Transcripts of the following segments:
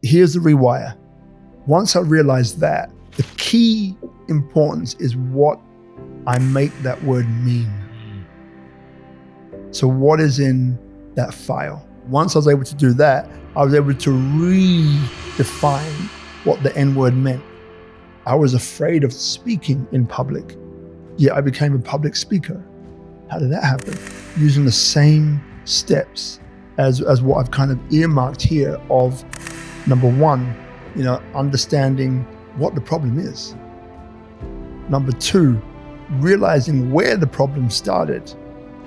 here's the rewire. Once I realized that, the key importance is what I make that word mean. So what is in that file? Once I was able to do that, I was able to redefine what the N word meant. I was afraid of speaking in public, yet I became a public speaker. How did that happen? Using the same steps as what I've kind of earmarked here of, number one, understanding what the problem is. Number two, realizing where the problem started.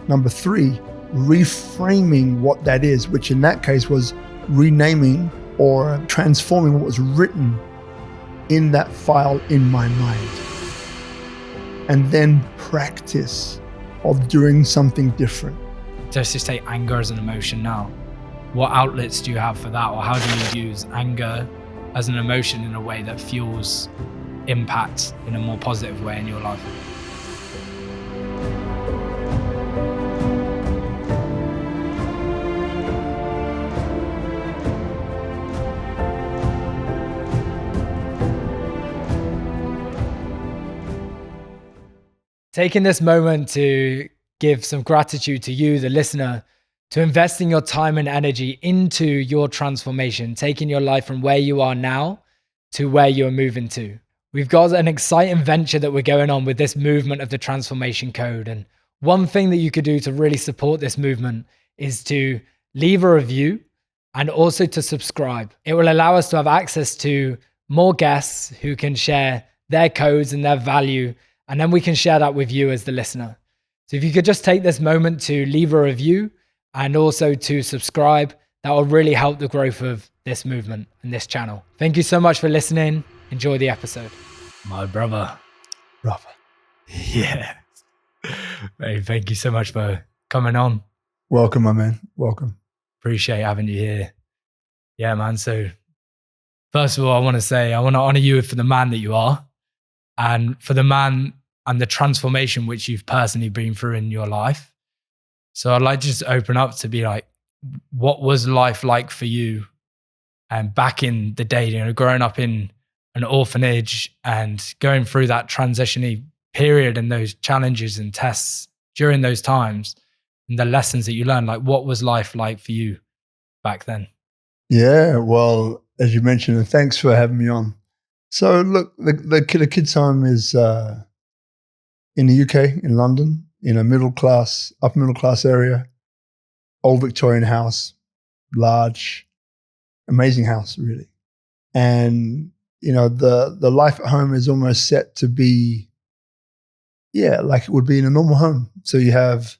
Number three, reframing what that is, which in that case was renaming or transforming what was written in that file in my mind. And then practice of doing something different. Let's just take anger as an emotion now. What outlets do you have for that? Or how do you use anger as an emotion in a way that fuels impact in a more positive way in your life? Taking this moment to give some gratitude to you, the listener, to investing your time and energy into your transformation, taking your life from where you are now to where you're moving to. We've got an exciting venture that we're going on with this movement of the Transformation Code. And one thing that you could do to really support this movement is to leave a review and also to subscribe. It will allow us to have access to more guests who can share their codes and their value, and then we can share that with you as the listener. So if you could just take this moment to leave a review and also to subscribe, that will really help the growth of this movement and this channel. Thank you so much for listening. Enjoy the episode. My brother. Yeah. Hey, thank you so much for coming on. Welcome, my man. Welcome. Appreciate having you here. Yeah, man. So first of all, I want to say, I want to honor you for the man that you are and for the man and the transformation which you've personally been through in your life. So I'd like to just open up to be like, what was life like for you? And back in the day, growing up in an orphanage and going through that transitioning period and those challenges and tests during those times and the lessons that you learned, like what was life like for you back then? Yeah, well, as you mentioned, and thanks for having me on. So look, the kids' home is in the UK, in London, in a upper middle class area, old Victorian house, large, amazing house, really. And, the life at home is almost set to be, like it would be in a normal home. So you have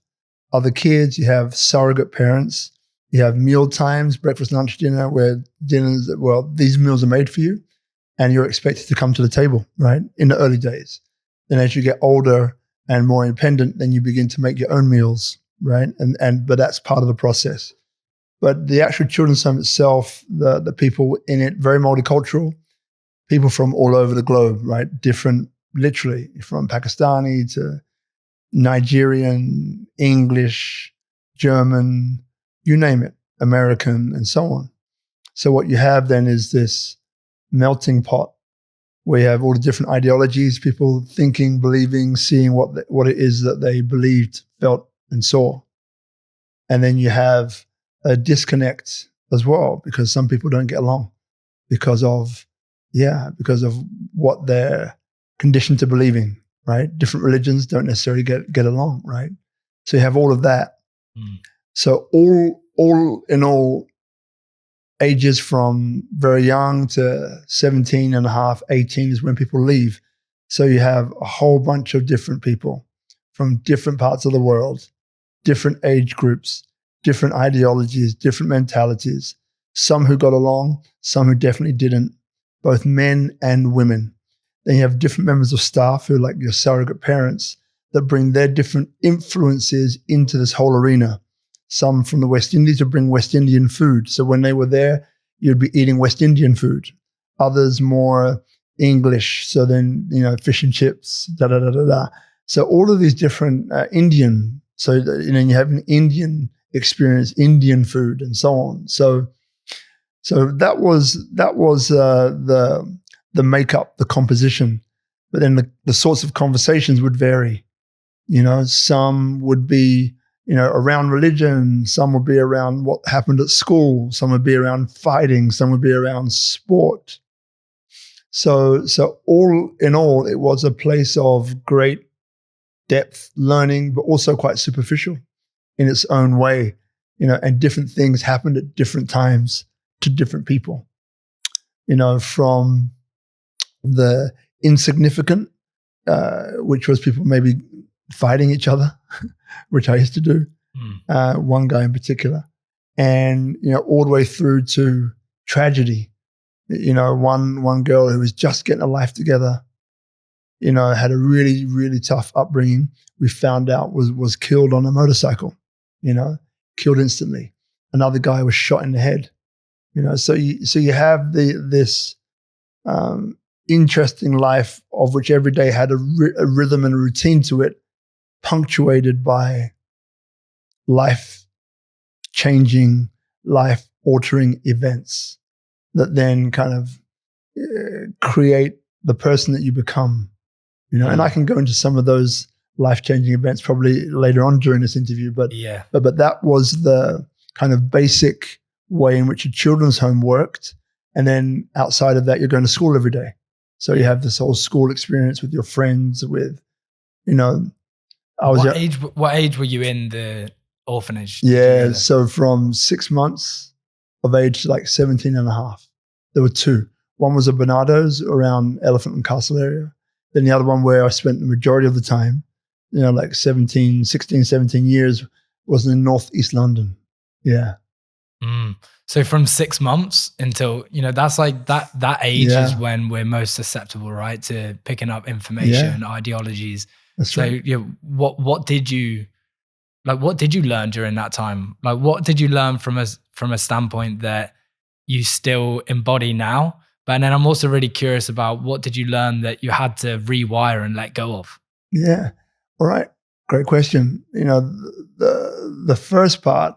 other kids, you have surrogate parents, you have meal times, breakfast, lunch, dinner, where these meals are made for you and you're expected to come to the table, right? In the early days. Then as you get older and more independent, then you begin to make your own meals, right? But that's part of the process. But the actual children's home itself, the people in it, very multicultural, people from all over the globe, right? Different, literally, from Pakistani to Nigerian, English, German, you name it, American, and so on. So what you have then is this melting pot where you have all the different ideologies, people thinking, believing, seeing what it is that they believed, felt, and saw. And then you have a disconnect as well, because some people don't get along because of what they're conditioned to believing, right? Different religions don't necessarily get along, right? So you have all of that. So all in all, ages from very young to 17 and a half, 18 is when people leave. So you have a whole bunch of different people from different parts of the world, different age groups, different ideologies, different mentalities, some who got along, some who definitely didn't, both men and women. Then you have different members of staff who are like your surrogate parents that bring their different influences into this whole arena. Some from the West Indies would bring West Indian food. So when they were there, you'd be eating West Indian food. Others more English. So then, fish and chips, So all of these different Indian. So, you have an Indian experience, Indian food and so on. So So that was the makeup, the composition. But then the sorts of conversations would vary. Some would be around religion, some would be around what happened at school, some would be around fighting, some would be around sport. So all in all, it was a place of great depth learning, but also quite superficial in its own way, and different things happened at different times to different people, from the insignificant, which was people maybe fighting each other, which I used to do, one guy in particular, and, all the way through to tragedy. One girl who was just getting a life together, had a really, really tough upbringing. We found out was killed on a motorcycle, killed instantly. Another guy was shot in the head, so you have this interesting life of which every day had a rhythm and a routine to it, punctuated by life-changing, life-altering events that then kind of create the person that you become, And I can go into some of those life-changing events probably later on during this interview, but that was the kind of basic way in which a children's home worked. And then outside of that, you're going to school every day. So you have this whole school experience with your friends, with, What age were you in the orphanage? Yeah, so from 6 months of age to like 17 and a half. There were two. One was at Bernardo's around Elephant and Castle area. Then the other one where I spent the majority of the time, like 16, 17 years, was in Northeast London. Yeah. So from 6 months until, that's like that age is when we're most susceptible, right, to picking up information, ideologies. That's right. What did you learn during that time? Like, what did you learn from a standpoint that you still embody now? But then I'm also really curious about what did you learn that you had to rewire and let go of? Yeah. All right. Great question. The first part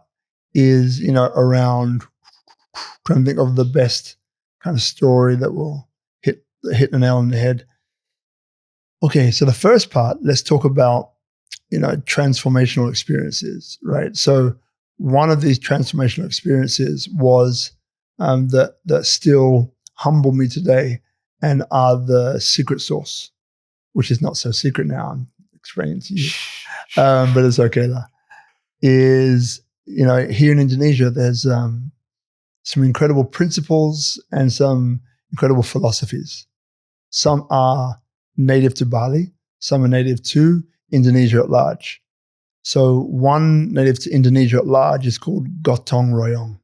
is, around trying to think of the best kind of story that will hit the nail on the head. Okay. So the first part, let's talk about, transformational experiences, right? So one of these transformational experiences was that still humble me today and are the secret sauce, which is not so secret now. I'm explaining to you, but it's okay. Is, here in Indonesia, there's some incredible principles and some incredible philosophies. Some are native to Bali, some are native to Indonesia at large. So one native to Indonesia at large is called gotong royong.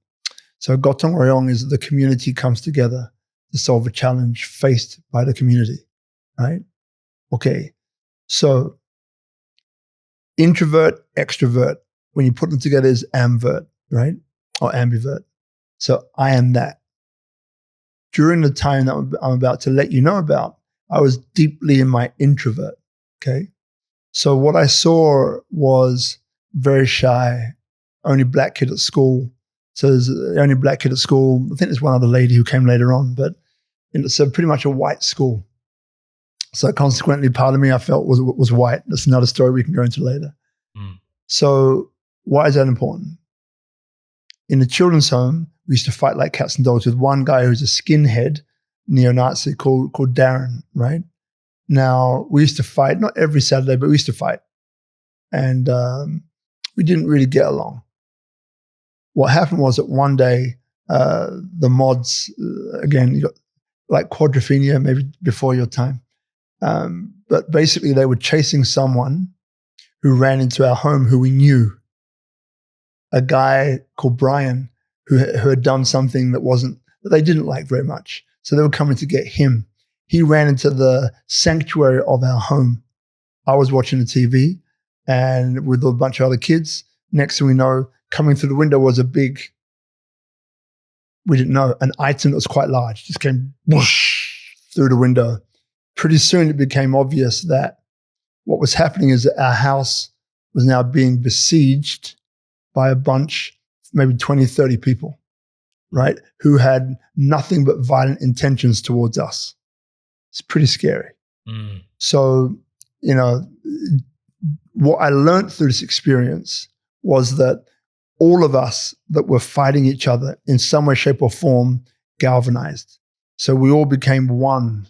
So gotong royong is the community comes together to solve a challenge faced by the community, right? Okay, so introvert, extrovert, when you put them together is ambivert, right? Or ambivert. So I am that. During the time that I'm about to let you know about, I was deeply in my introvert, okay? So what I saw was very shy, only black kid at school. So there's the only black kid at school. I think there's one other lady who came later on, but it's pretty much a white school. So consequently, part of me I felt was white. That's another story we can go into later. So why is that important? In the children's home, we used to fight like cats and dogs with one guy who's a skinhead neo-Nazi called Darren, right? Now, we used to fight, not every Saturday, but we used to fight. And we didn't really get along. What happened was that one day, the mods, again, you got like quadrophenia, maybe before your time. But basically, they were chasing someone who ran into our home who we knew. A guy called Brian who had done something that they didn't like very much. So they were coming to get him. He ran into the sanctuary of our home. I was watching the TV and with a bunch of other kids. Next thing we know, coming through the window was we didn't know, an item that was quite large, just came whoosh through the window. Pretty soon it became obvious that what was happening is that our house was now being besieged by a bunch, maybe 20, 30 people. right? Who had nothing but violent intentions towards us. It's pretty scary. Mm. So, you know, what I learned through this experience was that all of us that were fighting each other in some way, shape, or form galvanized. So we all became one,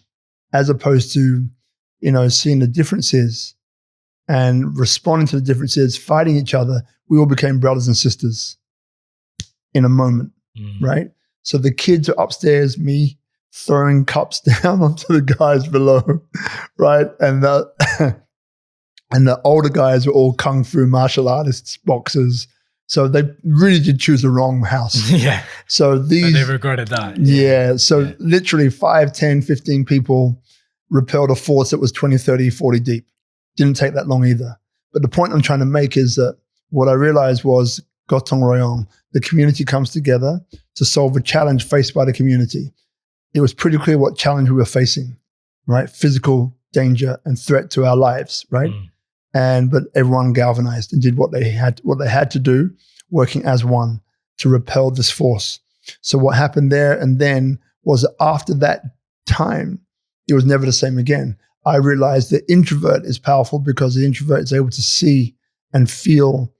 as opposed to, you know, seeing the differences and responding to the differences, fighting each other. We all became brothers and sisters in a moment, right? So the kids are upstairs, me throwing cups down onto the guys below, right? And the and the older guys were all kung fu martial artists, boxers. So they really did choose the wrong house. Yeah. So these, they regretted that. Yeah. So literally 5, 10, 15 people repelled a force that was 20, 30, 40 deep. Didn't take that long either. But the point I'm trying to make is that what I realized was Gotong Royong, the community comes together to solve a challenge faced by the community. It was pretty clear what challenge we were facing, right? Physical danger and threat to our lives, right? But everyone galvanized and did what they had to do, working as one to repel this force. So what happened there and then was that after that time, it was never the same again. I realized the introvert is powerful because the introvert is able to see and feel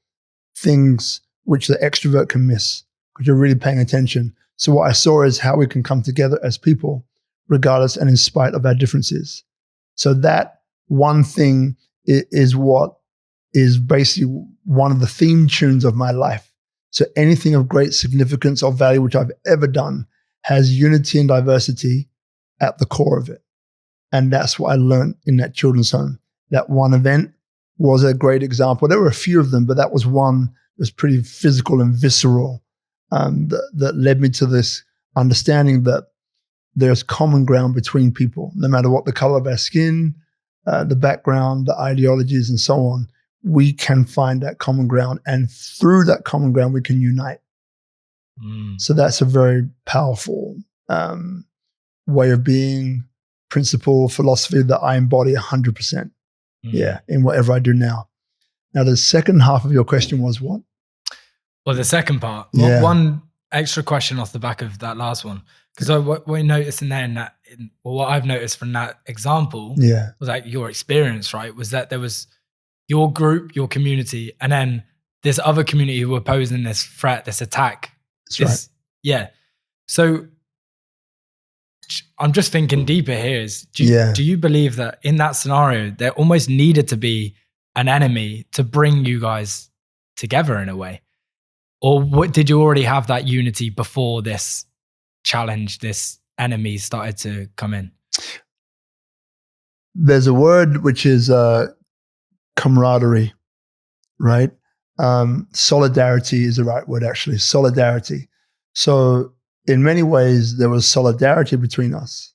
things which the extrovert can miss because you're really paying attention. So what I saw is how we can come together as people, regardless and in spite of our differences. So that one thing is what is basically one of the theme tunes of my life. So anything of great significance or value which I've ever done has unity and diversity at the core of it. And that's what I learned in that children's home. That one event was a great example. There were a few of them, but that was one that was pretty physical and visceral that led me to this understanding that there's common ground between people, no matter what the color of our skin, the background, the ideologies, and so on. We can find that common ground, and through that common ground, we can unite. So that's a very powerful way of being, principle, philosophy that I embody 100%. Yeah, in whatever I do now. Now, the second half of your question was what? Well, the second part. One extra question off the back of that last one, because what we noticed what I've noticed from that example was like your experience, right? Was that there was your group, your community, and then this other community who were posing this threat, this attack. That's right. Yeah. So I'm just thinking deeper here is, do you believe that in that scenario, there almost needed to be an enemy to bring you guys together in a way? Or did you already have that unity before this challenge, this enemy started to come in? There's a word which is camaraderie, right? Solidarity is the right word, actually. Solidarity. So in many ways, there was solidarity between us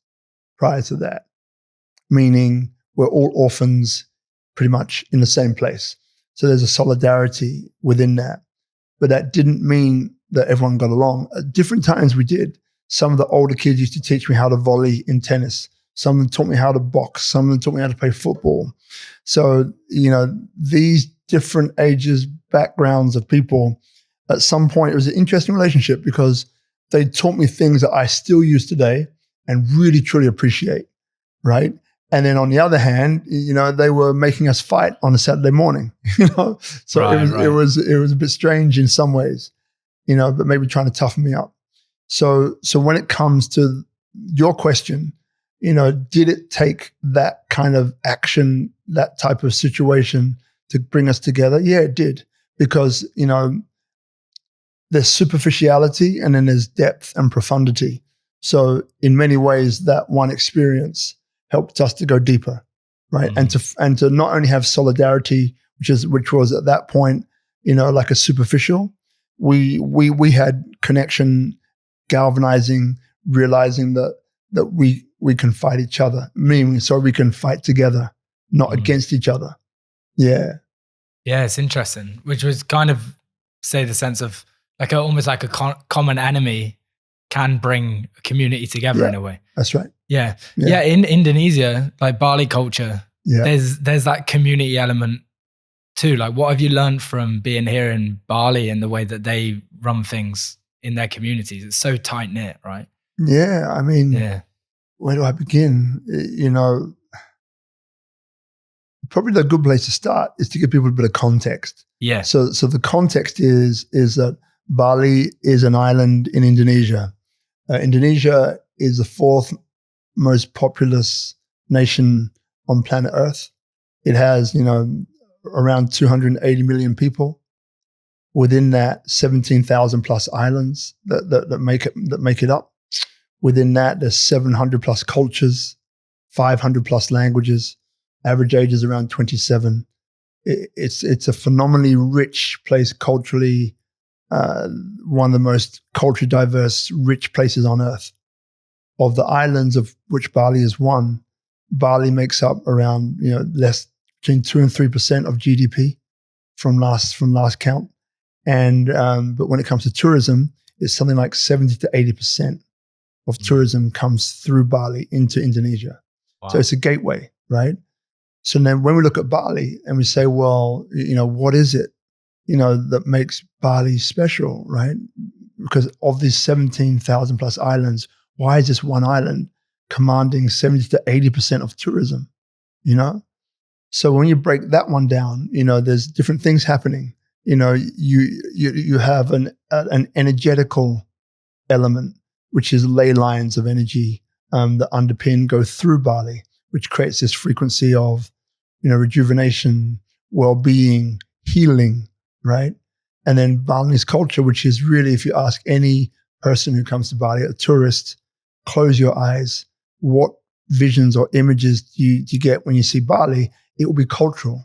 prior to that, meaning we're all orphans pretty much in the same place. So there's a solidarity within that. But that didn't mean that everyone got along. At different times we did. Some of the older kids used to teach me how to volley in tennis. Some of them taught me how to box. Some of them taught me how to play football. So, you know, these different ages, backgrounds of people, at some point it was an interesting relationship because they taught me things that I still use today and really, truly appreciate, right? And then on the other hand, you know, they were making us fight on a Saturday morning, you know? So it was a bit strange in some ways, you know, but maybe trying to toughen me up. So when it comes to your question, you know, did it take that kind of action, that type of situation to bring us together? Yeah, it did. Because, you know, there's superficiality and then there's depth and profundity. So in many ways, that one experience helped us to go deeper, right? And to not only have solidarity, which was at that point, you know, like a superficial, we had connection, galvanizing, realizing that we can fight each other, meaning so we can fight together, not against each other. Yeah. Yeah, it's interesting, which was kind of say the sense of like almost like a common enemy can bring a community together in a way. That's right. Yeah. In Indonesia, like Bali culture, there's that community element too. Like what have you learned from being here in Bali and the way that they run things in their communities. It's so tight knit, right? Yeah, I mean, Yeah. where do I begin? You know, probably the good place to start is to give people a bit of context. Yeah. So the context is that Bali is an island in Indonesia. Indonesia is the fourth most populous nation on planet Earth. It has, you know, around 280 million people. Within that, 17,000 plus islands that make it up. Within that, there's 700 plus cultures, 500 plus languages. Average age is around 27. It's a phenomenally rich place culturally, one of the most culturally diverse, rich places on Earth. Of the islands of which Bali is one, Bali makes up around, you know, less between 2 and 3% of GDP from last count. And but when it comes to tourism, it's something like 70 to 80% of tourism comes through Bali into Indonesia. Wow. So it's a gateway, right? So then when we look at Bali and we say, well, you know, what is it, you know, that makes Bali special, right? Because of these 17,000 plus islands, why is this one island commanding 70 to 80% of tourism, you know? So when you break that one down, you know, there's different things happening. You know, you have an energetical element, which is ley lines of energy that underpin, go through Bali, which creates this frequency of, you know, rejuvenation, well-being, healing, right? And then Balinese culture, which is really, if you ask any person who comes to Bali, a tourist, close your eyes. What visions or images do you get when you see Bali? It will be cultural.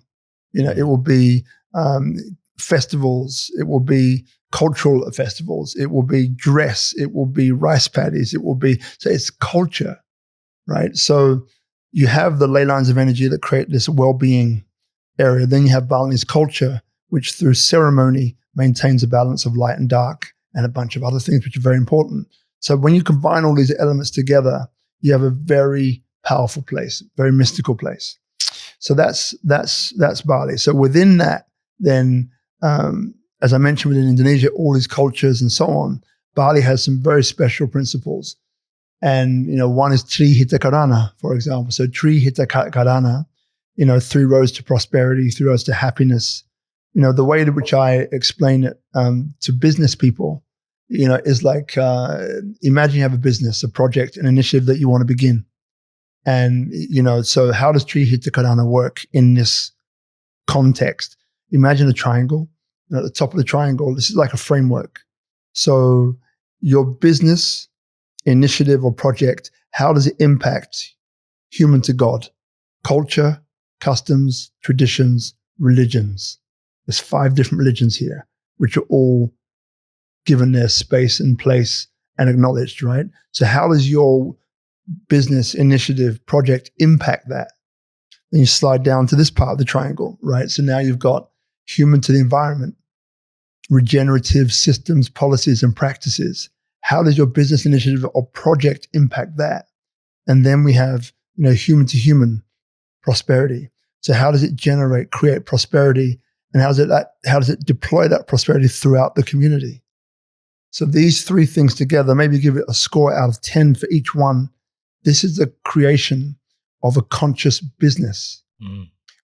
You know, it will be festivals. It will be cultural festivals. It will be dress. It will be rice paddies. It will be, so it's culture, right? So you have the ley lines of energy that create this well-being area. Then you have Balinese culture, which through ceremony maintains a balance of light and dark and a bunch of other things which are very important. So when you combine all these elements together, you have a very powerful place, very mystical place. So that's Bali. So within that, then, as I mentioned, within Indonesia, all these cultures and so on, Bali has some very special principles. And, you know, one is Tri Hita Karana, for example. So Tri Hita Karana, you know, 3 roads to prosperity, 3 roads to happiness. You know, the way in which I explain it to business people, you know, is like, imagine you have a business, a project, an initiative that you want to begin. And, you know, so how does Tri Hita Karana work in this context? Imagine a triangle. And at the top of the triangle, this is like a framework. So your business, initiative or project, how does it impact human to God? Culture, customs, traditions, religions. There's 5 different religions here, which are all given their space and place and acknowledged, right? So how does your business, initiative, project impact that? Then you slide down to this part of the triangle, right? So now you've got human to the environment, regenerative systems, policies, and practices. How does your business initiative or project impact that? And then we have, you know, human to human prosperity. So how does it create prosperity, and how does it deploy that prosperity throughout the community? So these 3 things together, maybe give it a score out of 10 for each one. This is the creation of a conscious business.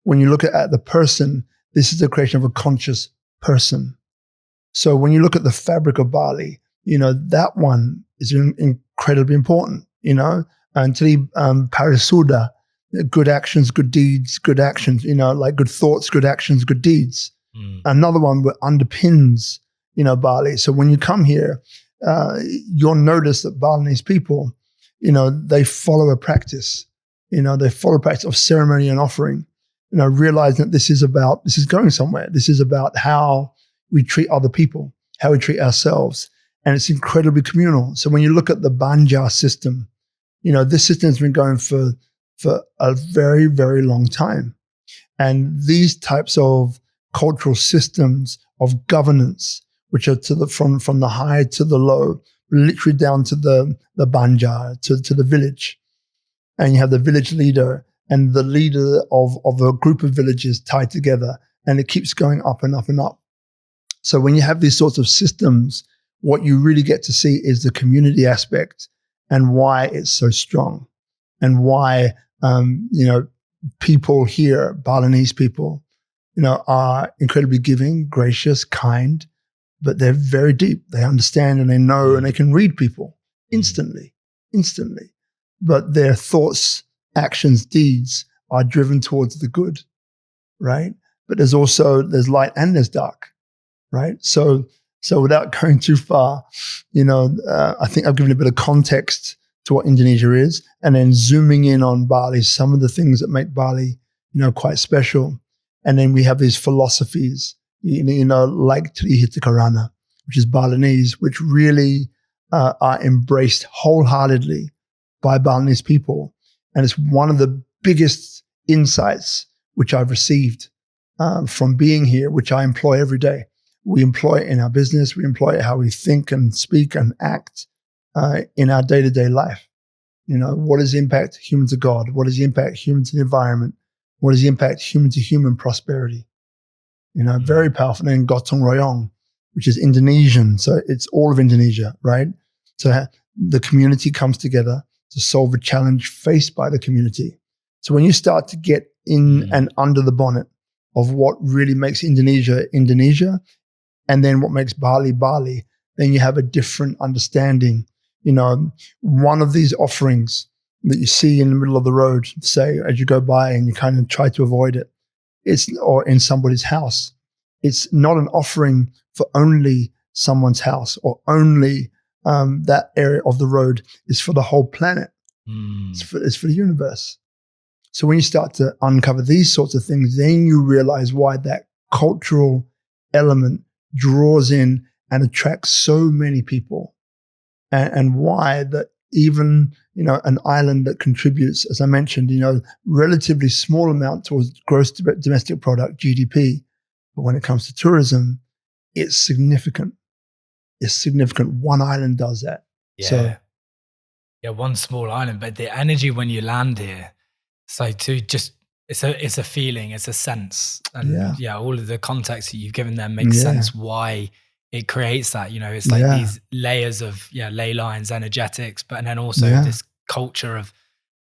When you look at the person, this is the creation of a conscious person. So when you look at the fabric of Bali, you know, that one is incredibly important, you know, Tri Parisuddha, good actions, good deeds, good actions, you know, like good thoughts, good actions, good deeds. Another one that underpins, you know, Bali. So when you come here, you'll notice that Balinese people, you know, they follow a practice, you know, they follow a practice of ceremony and offering, you know, realizing that this is going somewhere. This is about how we treat other people, how we treat ourselves. And it's incredibly communal. So when you look at the Banja system, you know, this system has been going for a very, very long time. And these types of cultural systems of governance, which are from the high to the low, literally down to the Banja, to the village. And you have the village leader and the leader of a group of villages tied together. And it keeps going up and up and up. So when you have these sorts of systems what you really get to see is the community aspect and why it's so strong, and why people here, Balinese people, are incredibly giving, gracious, kind, but they're very deep. They understand and they know and they can read people instantly. But their thoughts, actions, deeds are driven towards the good, right? But there's light and there's dark, right? So without going too far, I think I've given a bit of context to what Indonesia is, and then zooming in on Bali, some of the things that make Bali, quite special. And then we have these philosophies, like Trihita Karana, which is Balinese, which really are embraced wholeheartedly by Balinese people. And it's one of the biggest insights which I've received from being here, which I employ every day. We employ it in our business. We employ it how we think and speak and act in our day-to-day life. What is the impact human to God? What is the impact human to the environment? What is the impact human to human prosperity? Very powerful. And then Gotong Royong, which is Indonesian. So it's all of Indonesia, right? So the community comes together to solve a challenge faced by the community. So when you start to get in and under the bonnet of what really makes Indonesia, Indonesia, and then what makes Bali, Bali, then you have a different understanding. One of these offerings that you see in the middle of the road, say, as you go by and you kind of try to avoid it, or in somebody's house, it's not an offering for only someone's house or only that area of the road. It's for the whole planet. It's for the universe. So when you start to uncover these sorts of things, then you realize why that cultural element draws in and attracts so many people, and why that even an island that contributes, as I mentioned, relatively small amount towards gross domestic product, GDP, but when it comes to tourism, it's significant. It's significant. One island does that. Yeah. One small island, but the energy when you land here, it's a feeling, it's a sense, and all of the context that you've given them makes sense why it creates that. It's like these layers of ley lines, energetics, but then also this culture of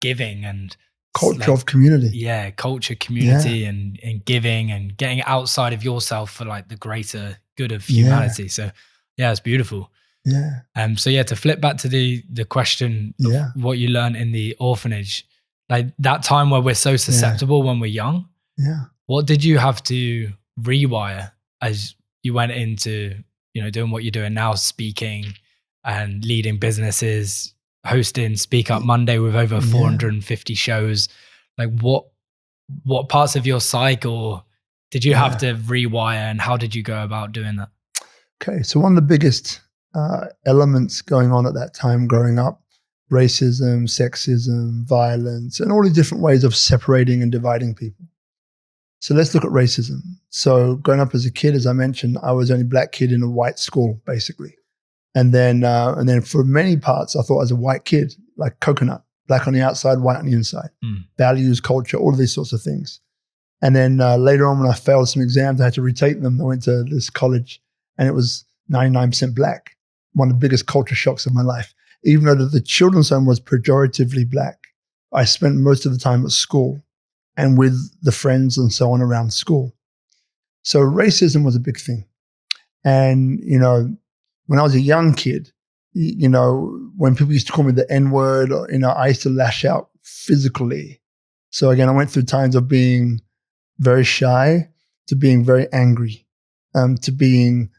giving and culture of community. Culture, community, and giving and getting outside of yourself for like the greater good of humanity. So it's beautiful. To flip back to the question of what you learned in the orphanage, like that time where we're so susceptible when we're young, what did you have to rewire as you went into doing what you're doing now, speaking and leading businesses, hosting Speak Up Monday with over 450 shows? Like what parts of your cycle did you have to rewire, and how did you go about doing that? Okay, so one of the biggest elements going on at that time growing up, racism, sexism, violence, and all the different ways of separating and dividing people. So let's look at racism. So growing up as a kid, as I mentioned, I was the only black kid in a white school, basically. And then for many parts, I thought I was a white kid, like coconut, black on the outside, white on the inside. Values, culture, all of these sorts of things. And then later on, when I failed some exams, I had to retake them. I went to this college and it was 99% black. One of the biggest culture shocks of my life. Even though the children's home was pejoratively black, I spent most of the time at school and with the friends and so on around school. So racism was a big thing. And, when I was a young kid, when people used to call me the N-word, I used to lash out physically. So again, I went through times of being very shy to being very angry, to being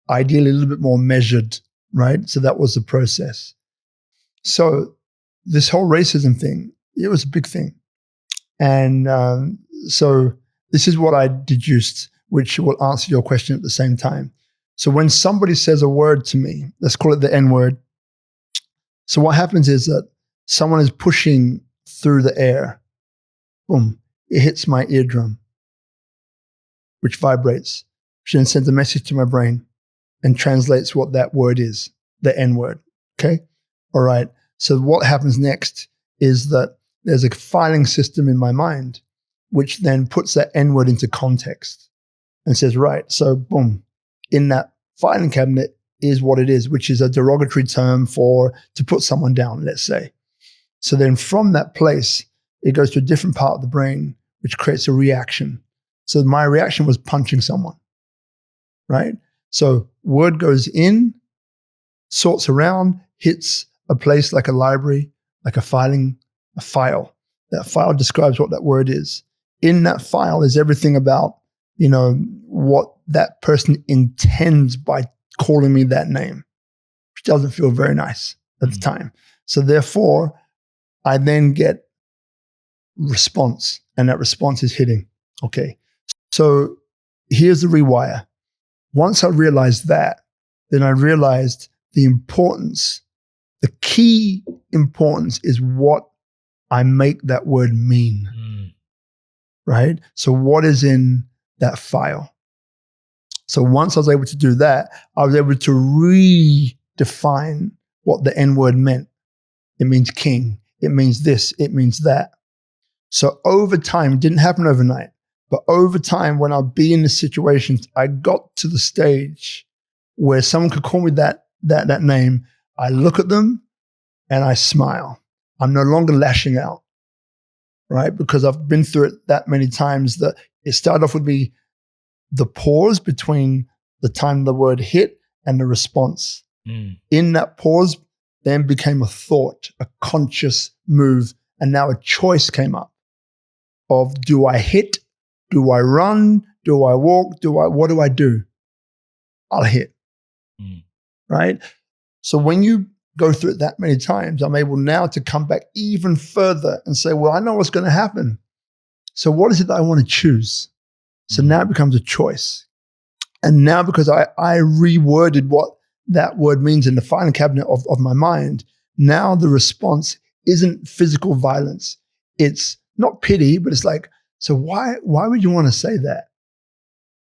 ideally a little bit more measured, right? So that was the process. So this whole racism thing, it was a big thing. And so this is what I deduced, which will answer your question at the same time. So when somebody says a word to me, let's call it the N-word. So what happens is that someone is pushing through the air. Boom, it hits my eardrum, which vibrates, which then sends a message to my brain and translates what that word is, the N-word. Okay? All right. So what happens next is that there's a filing system in my mind, which then puts that N-word into context and says, right, so boom, in that filing cabinet is what it is, which is a derogatory term to put someone down, let's say. So then from that place, it goes to a different part of the brain, which creates a reaction. So my reaction was punching someone, right? So word goes in, sorts around, hits a place like a library, like a file. That file describes what that word is. In that file is everything about, what that person intends by calling me that name, which doesn't feel very nice at the time. So therefore, I then get response, and that response is hitting. Okay. So here's the rewire. Once I realized that, then I realized the key importance is what I make that word mean, right? So what is in that file? So once I was able to do that, I was able to redefine what the N word meant. It means king. It means this. It means that. So over time, it didn't happen overnight, but over time, when I'd be in the situations, I got to the stage where someone could call me that name. I look at them and I smile. I'm no longer lashing out, right? Because I've been through it that many times that it started off with me, the pause between the time the word hit and the response. In that pause, then became a thought, a conscious move, and now a choice came up of, do I hit? Do I run? Do I walk? What do I do? I'll hit, right? So when you go through it that many times, I'm able now to come back even further and say, well, I know what's going to happen. So what is it that I want to choose? So now it becomes a choice. And now because I reworded what that word means in the filing cabinet of my mind, now the response isn't physical violence. It's not pity, but it's like, so why would you want to say that?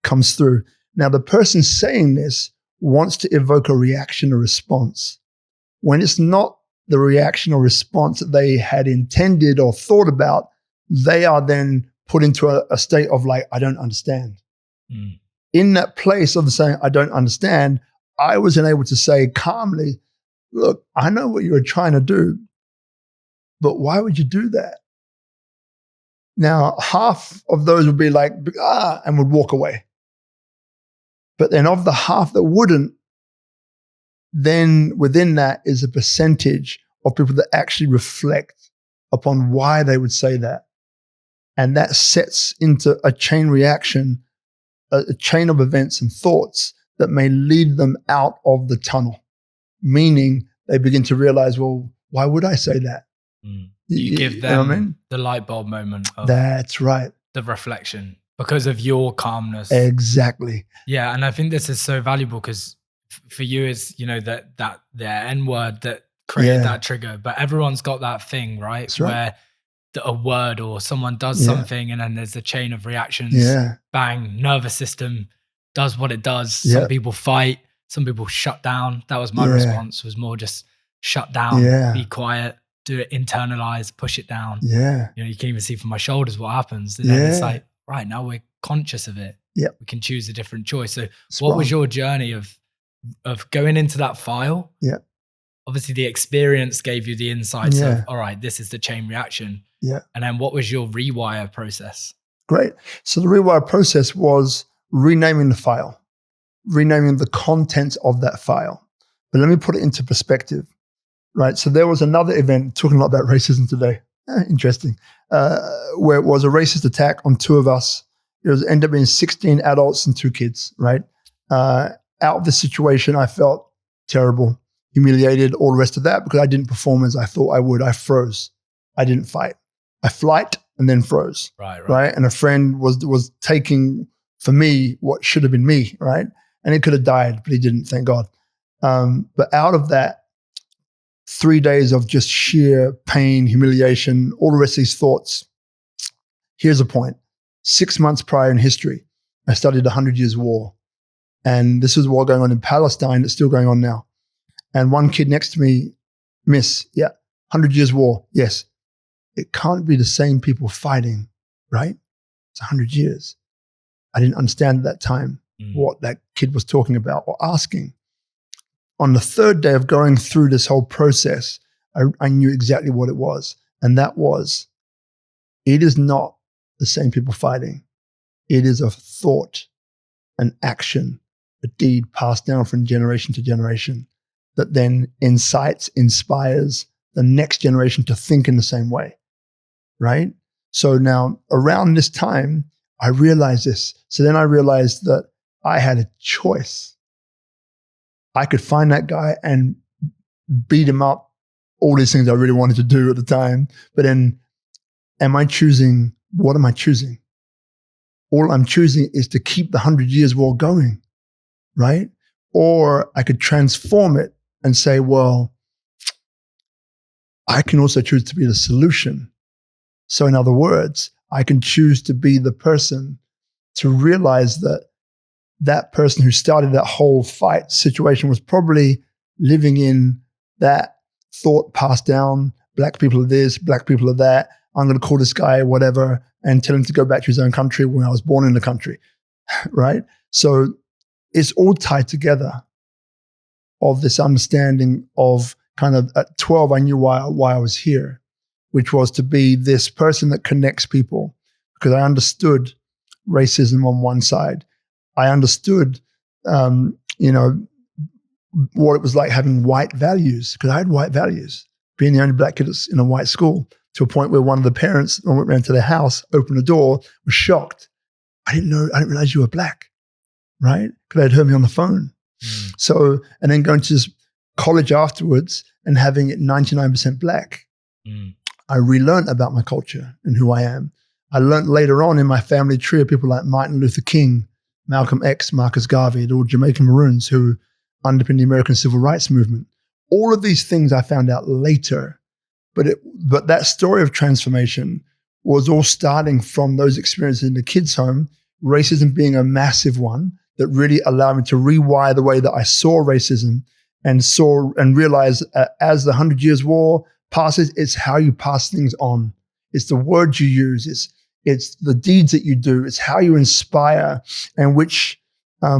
Comes through. Now the person saying this wants to evoke a reaction or response. When it's not the reaction or response that they had intended or thought about, they are then put into a state of like, I don't understand. In that place of saying, I don't understand, I was then able to say calmly, look, I know what you were trying to do, but why would you do that? Now, half of those would be like, and would walk away. But then of the half that wouldn't, then within that is a percentage of people that actually reflect upon why they would say that. And that sets into a chain reaction, a chain of events and thoughts that may lead them out of the tunnel, meaning they begin to realize, well, why would I say that? You give them the light bulb moment of that's right. The reflection because of your calmness. Exactly. Yeah. And I think this is so valuable because for you is, that the N word that created that trigger, but everyone's got that thing, right? That's right. Where a word or someone does something and then there's a chain of reactions. Bang, nervous system does what it does. Some people fight, some people shut down. That was my response, was more just shut down, be quiet, do it, internalize, push it down. You can even see from my shoulders what happens. And then it's like, right, now we're conscious of it. We can choose a different choice. So what was your journey of going into that file? Obviously the experience gave you the insights of, all right, this is the chain reaction. And then what was your rewire process? Great. So the rewire process was renaming the file, renaming the contents of that file. But let me put it into perspective, right? So there was another event, talking a lot about racism today, interesting, where it was a racist attack on two of us. It ended up being 16 adults and 2 kids, right? Out of the situation, I felt terrible, humiliated, all the rest of that, because I didn't perform as I thought I would. I froze. I didn't fight. I flight and then froze. Right. And a friend was taking for me what should have been me, right? And it could have died, but he didn't, thank God. But out of that, 3 days of just sheer pain, humiliation, all the rest of these thoughts. Here's a point. 6 months prior in history, I studied 100 Years' War. And this is a war going on in Palestine. It's still going on now. And one kid next to me, Miss, 100 Years' War, yes. It can't be the same people fighting, right? It's 100 years. I didn't understand at that time what that kid was talking about or asking. on the third day of going through this whole process, I knew exactly what it was. And that was, it is not the same people fighting. It is a thought, an action, a deed passed down from generation to generation that then incites, inspires the next generation to think in the same way, right? So now around this time, I realized this. So then I realized that I had a choice. I could find that guy and beat him up, all these things I really wanted to do at the time. But then what am I choosing? All I'm choosing is to keep the 100 Years War going, right? Or I could transform it and say, well, I can also choose to be the solution. So in other words, I can choose to be the person to realize that that person who started that whole fight situation was probably living in that thought passed down, black people are this, black people are that, I'm going to call this guy whatever and tell him to go back to his own country when I was born in the country, right? So it's all tied together of this understanding of kind of at 12, I knew why I was here, which was to be this person that connects people, because I understood racism on one side. I understood, what it was like having white values, because I had white values, being the only black kid in a white school, to a point where one of the parents, when we went around to their house, opened the door, was shocked. I didn't realize you were black, right? Because they'd heard me on the phone. So, and then going to this college afterwards and having it 99% black, I relearned about my culture and who I am. I learned later on in my family tree of people like Martin Luther King, Malcolm X, Marcus Garvey, all Jamaican Maroons who underpinned the American Civil Rights Movement. All of these things I found out later, but that story of transformation was all starting from those experiences in the kids' home, racism being a massive one that really allowed me to rewire the way that I saw racism and realize as the 100 Years War passes, it's how you pass things on. It's the words you use. It's the deeds that you do. It's how you inspire and which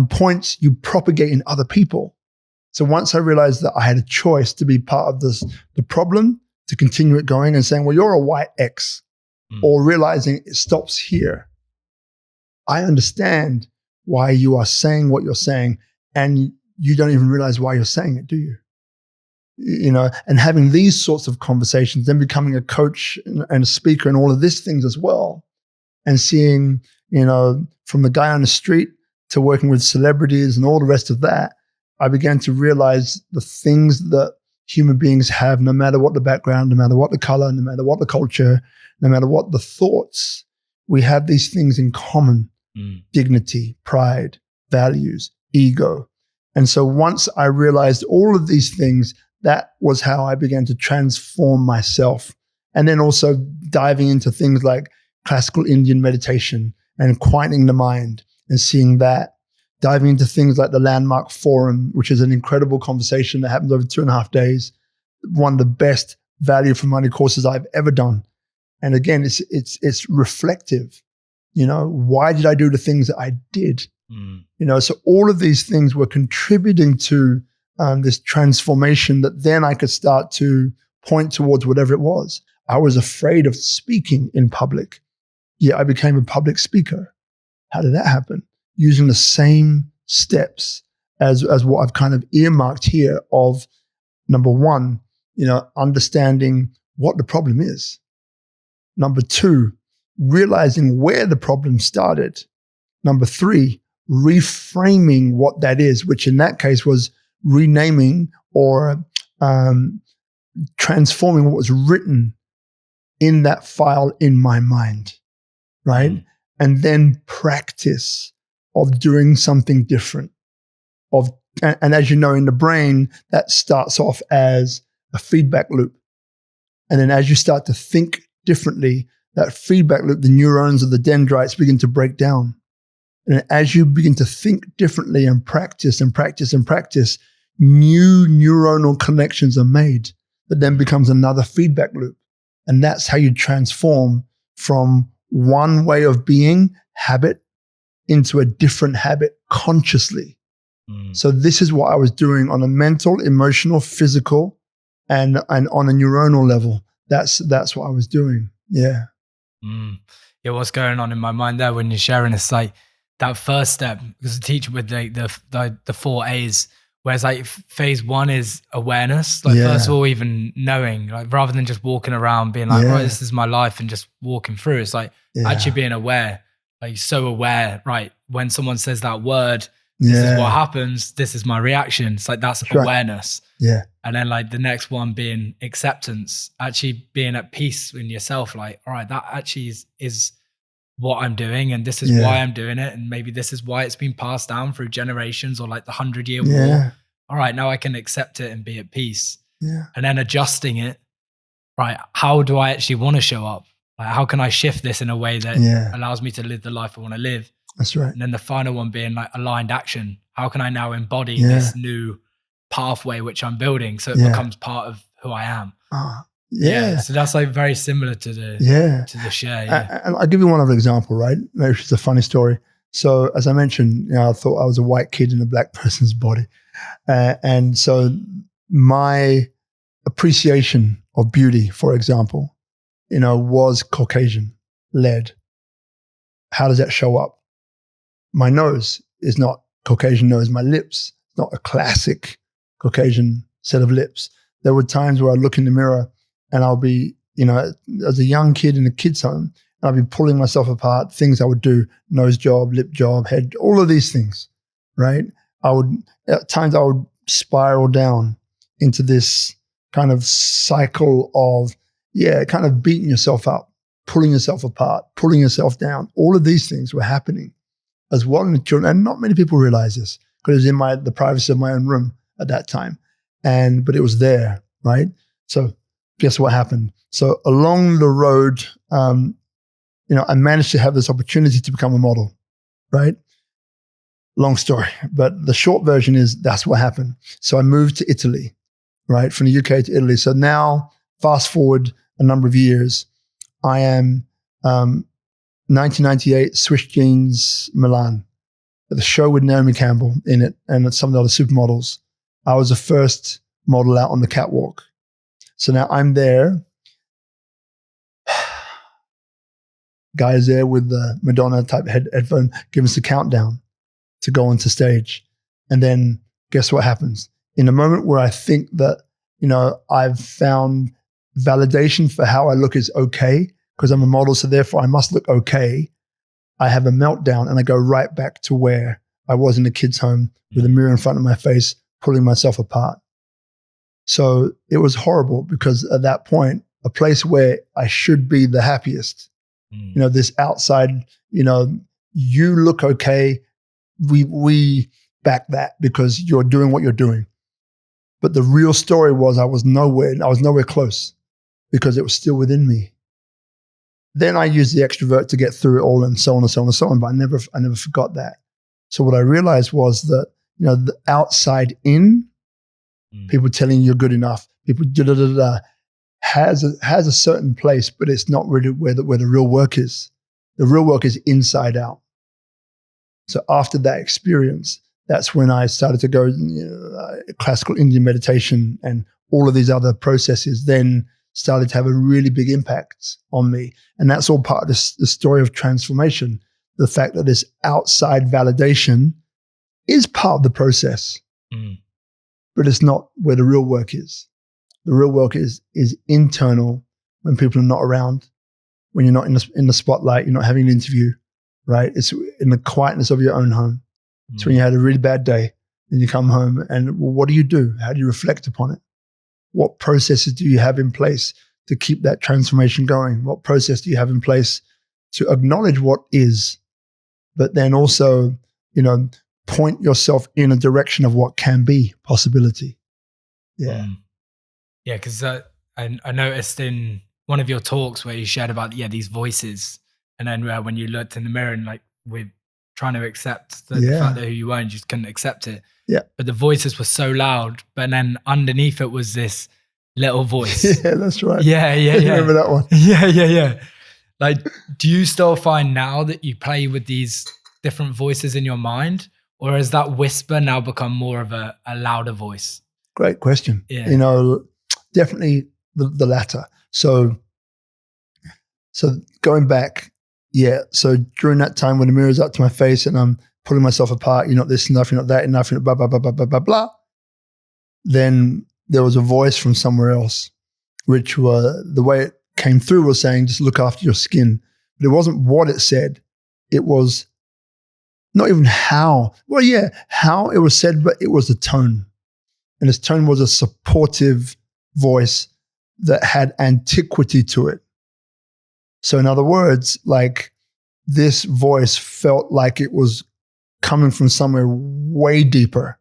points you propagate in other people. So once I realized that I had a choice to be part of the problem, to continue it going and saying, well, you're a white X, or realizing it stops here. I understand why you are saying what you're saying, and you don't even realize why you're saying it, do you? And having these sorts of conversations, then becoming a coach and a speaker and all of these things as well, and seeing, from the guy on the street to working with celebrities and all the rest of that, I began to realize the things that human beings have, no matter what the background, no matter what the color, no matter what the culture, no matter what the thoughts, we have these things in common. Dignity, pride, values, ego. And so once I realized all of these things, that was how I began to transform myself. And then also diving into things like classical Indian meditation and quieting the mind and seeing that. Diving into things like the Landmark Forum, which is an incredible conversation that happens over 2.5 days. One of the best value for money courses I've ever done. And again, it's reflective. Why did I do the things that I did? So all of these things were contributing to this transformation that then I could start to point towards whatever it was. I was afraid of speaking in public, yet I became a public speaker. How did that happen? Using the same steps as what I've kind of earmarked here of, number one, understanding what the problem is. Number two, realizing where the problem started. Number three, reframing what that is, which in that case was renaming or transforming what was written in that file in my mind, right? And then practice of doing something different. And as you know, in the brain, that starts off as a feedback loop. And then as you start to think differently, that feedback loop, the neurons of the dendrites begin to break down. And as you begin to think differently and practice and practice and practice, new neuronal connections are made that then becomes another feedback loop. And that's how you transform from one way of being, habit, into a different habit consciously. So this is what I was doing on a mental, emotional, physical, and on a neuronal level. That's what I was doing. Yeah. Yeah, what's going on in my mind there when you're sharing this, like that first step, because the teacher with the 4 A's, whereas like phase 1 is awareness, like first of all, even knowing, like rather than just walking around being like, right, this is my life and just walking through. It's like actually being aware, like so aware, right? When someone says that word, this is what happens. This is my reaction. It's like, that's awareness. Yeah. And then like the next one being acceptance, actually being at peace in yourself. Like, all right, that actually is what I'm doing. And this is why I'm doing it. And maybe this is why it's been passed down through generations, or like the 100-year war. All right, now I can accept it and be at peace. Yeah. And then adjusting it. Right. How do I actually want to show up? Like, how can I shift this in a way that allows me to live the life I want to live? That's right. And then the final one being like aligned action. How can I now embody this new pathway which I'm building, so it becomes part of who I am? So that's like very similar to the share. And I'll give you one other example, right? Which is a funny story. So as I mentioned, I thought I was a white kid in a black person's body. And so my appreciation of beauty, for example, was Caucasian led. How does that show up? My nose is not Caucasian nose. My lips, not a classic Caucasian set of lips. There were times where I'd look in the mirror and I'll be, as a young kid in a kid's home, and I'd be pulling myself apart, things I would do, nose job, lip job, head, all of these things, right? At times I would spiral down into this kind of cycle of, kind of beating yourself up, pulling yourself apart, pulling yourself down. All of these things were happening as well in the children. And not many people realize this, because it was in the privacy of my own room at that time. But it was there, right? So guess what happened? So along the road, I managed to have this opportunity to become a model, right? Long story, but the short version is that's what happened. So I moved to Italy, right? From the UK to Italy. So now fast forward a number of years, I am 1998, Swiss Jeans, Milan. The show with Naomi Campbell in it and some of the other supermodels. I was the first model out on the catwalk. So now I'm there. Guys there with the Madonna type headphone giving us the countdown to go onto stage. And then guess what happens? In a moment where I think that, I've found validation for how I look is okay, because I'm a model, so therefore I must look okay. I have a meltdown and I go right back to where I was in the kids' home with a mirror in front of my face, pulling myself apart. So it was horrible, because at that point, a place where I should be the happiest, this outside, you look okay. We back that because you're doing what you're doing. But the real story was I was nowhere close, because it was still within me. Then I used the extrovert to get through it all, and so on and so on and so on. But I never forgot that. So what I realized was that, the outside in, people telling you you're good enough, people has a certain place, but it's not really where the real work is. The real work is inside out. So after that experience, that's when I started to go, classical Indian meditation and all of these other processes then started to have a really big impact on me. And that's all part of the story of transformation. The fact that this outside validation is part of the process, but it's not where the real work is. The real work is internal, when people are not around, when you're not in the spotlight, you're not having an interview, right? It's in the quietness of your own home. It's when you had a really bad day and you come home and, well, what do you do? How do you reflect upon it? What processes do you have in place to keep that transformation going? What process do you have in place to acknowledge what is, but then also, point yourself in a direction of what can be possibility? Yeah. Yeah, because I noticed in one of your talks where you shared about, these voices, and then when you looked in the mirror and like with trying to accept the fact that who you were, and you just couldn't accept it. Yeah. But the voices were so loud, but then underneath it was this little voice. Yeah, that's right. Yeah. I remember that one. Yeah. Like, do you still find now that you play with these different voices in your mind, Or has that whisper now become more of a louder voice? Great question. Yeah. You know, definitely the latter. So going back, yeah. So during that time when the mirror's up to my face and I'm pulling myself apart, you're not this enough, you're not that enough, you're not blah, blah, blah, blah, blah, blah, blah. Then there was a voice from somewhere else, which the way it came through was saying, just look after your skin. But it wasn't what it said. It was not even how. Well, yeah, how it was said, but it was the tone. And this tone was a supportive voice that had antiquity to it. So in other words, like this voice felt like it was coming from somewhere way deeper,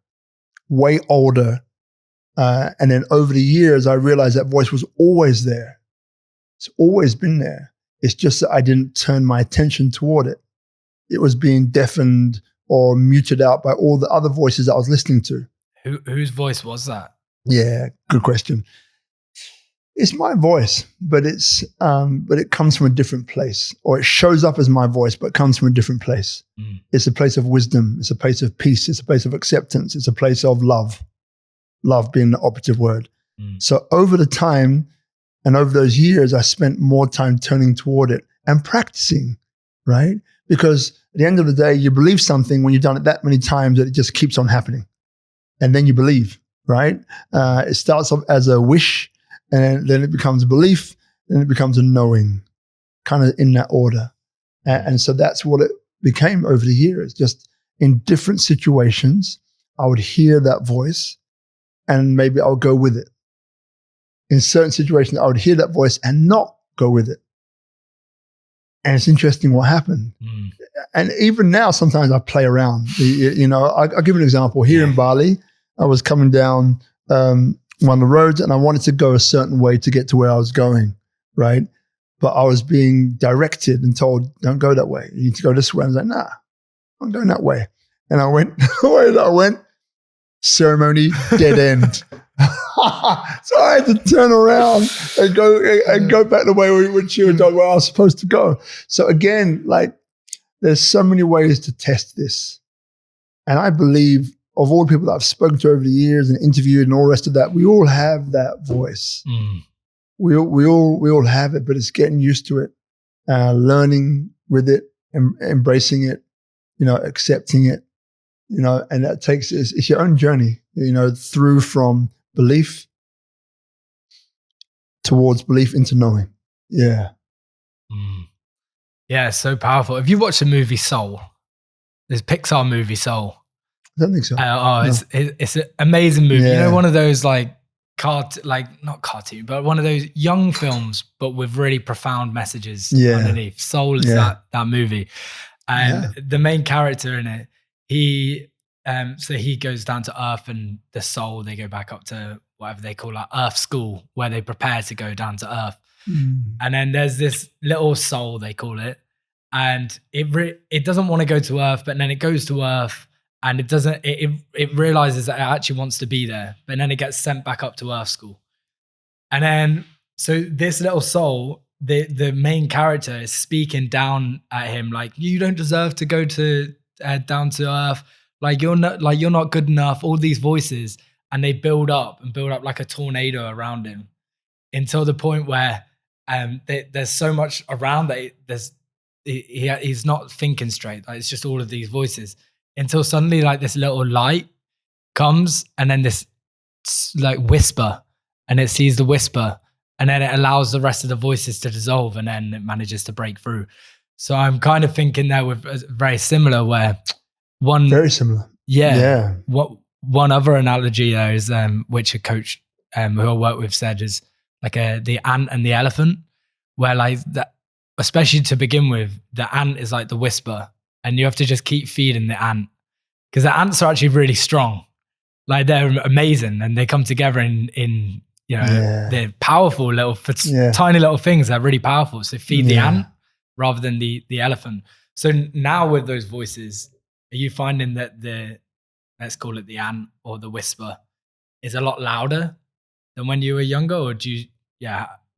way older. And then over the years, I realized that voice was always there. It's always been there. It's just that I didn't turn my attention toward it. It was being deafened or muted out by all the other voices that I was listening to. Whose voice was that? Yeah, good question. It's my voice, but it comes from a different place, or it shows up as my voice, but comes from a different place. It's a place of wisdom. It's a place of peace. It's a place of acceptance. It's a place of love. Love being the operative word. So over the time and over those years, I spent more time turning toward it and practicing, right? Because at the end of the day, you believe something when you've done it that many times that it just keeps on happening. And then you believe, right? It starts off as a wish, and then it becomes a belief, then it becomes a knowing, kind of in that order. And so that's what it became over the years. Just in different situations, I would hear that voice and maybe I would go with it. In certain situations, I would hear that voice and not go with it. And it's interesting what happened. And even now, sometimes I play around. You know, I'll give you an example. Here in Bali, I was coming down one of the roads and I wanted to go a certain way to get to where I was going, right? But I was being directed and told, don't go that way. You need to go this way. I was like, nah, I'm going that way. And I went the way that I went, ceremony, dead end. So I had to turn around and go back the way which you were told where I was supposed to go. So again, like there's so many ways to test this. And I believe of all the people that I've spoken to over the years and interviewed and all the rest of that, we all have that voice. We all have it, but it's getting used to it, learning with it, embracing it, you know, accepting it, you know, and that takes, it's your own journey, you know, through from belief towards belief into knowing. Yeah. Yeah, it's so powerful. Have you watched the movie Soul? This Pixar movie Soul. I don't think so. No. It's an amazing movie. Yeah. You know, one of those like not cartoon, but one of those young films, but with really profound messages underneath. Soul is that movie. And the main character in it, he goes down to Earth, and the soul, they go back up to whatever they call like Earth School, where they prepare to go down to Earth. And then there's this little soul, they call it, and it doesn't want to go to Earth, but then it goes to Earth, and it realizes that it actually wants to be there, but then it gets sent back up to Earth School. And then so this little soul, the main character, is speaking down at him like, you don't deserve to go to down to Earth, like you're not good enough, all these voices, and they build up like a tornado around him until the point where there's so much around that he's not thinking straight. Like, it's just all of these voices until suddenly like this little light comes, and then this like whisper, and it sees the whisper, and then it allows the rest of the voices to dissolve, and then it manages to break through. So I'm kind of thinking there with very similar, where one very similar. Yeah. What one other analogy there is, which a coach who I work with said, is like the ant and the elephant, where like that, especially to begin with, the ant is like the whisper, and you have to just keep feeding the ant, because the ants are actually really strong. Like they're amazing, and they come together in you know, they're powerful little tiny little things. They're really powerful. So feed the ant rather than the elephant. So now with those voices, are you finding that let's call it the ant or the whisper, is a lot louder than when you were younger? Or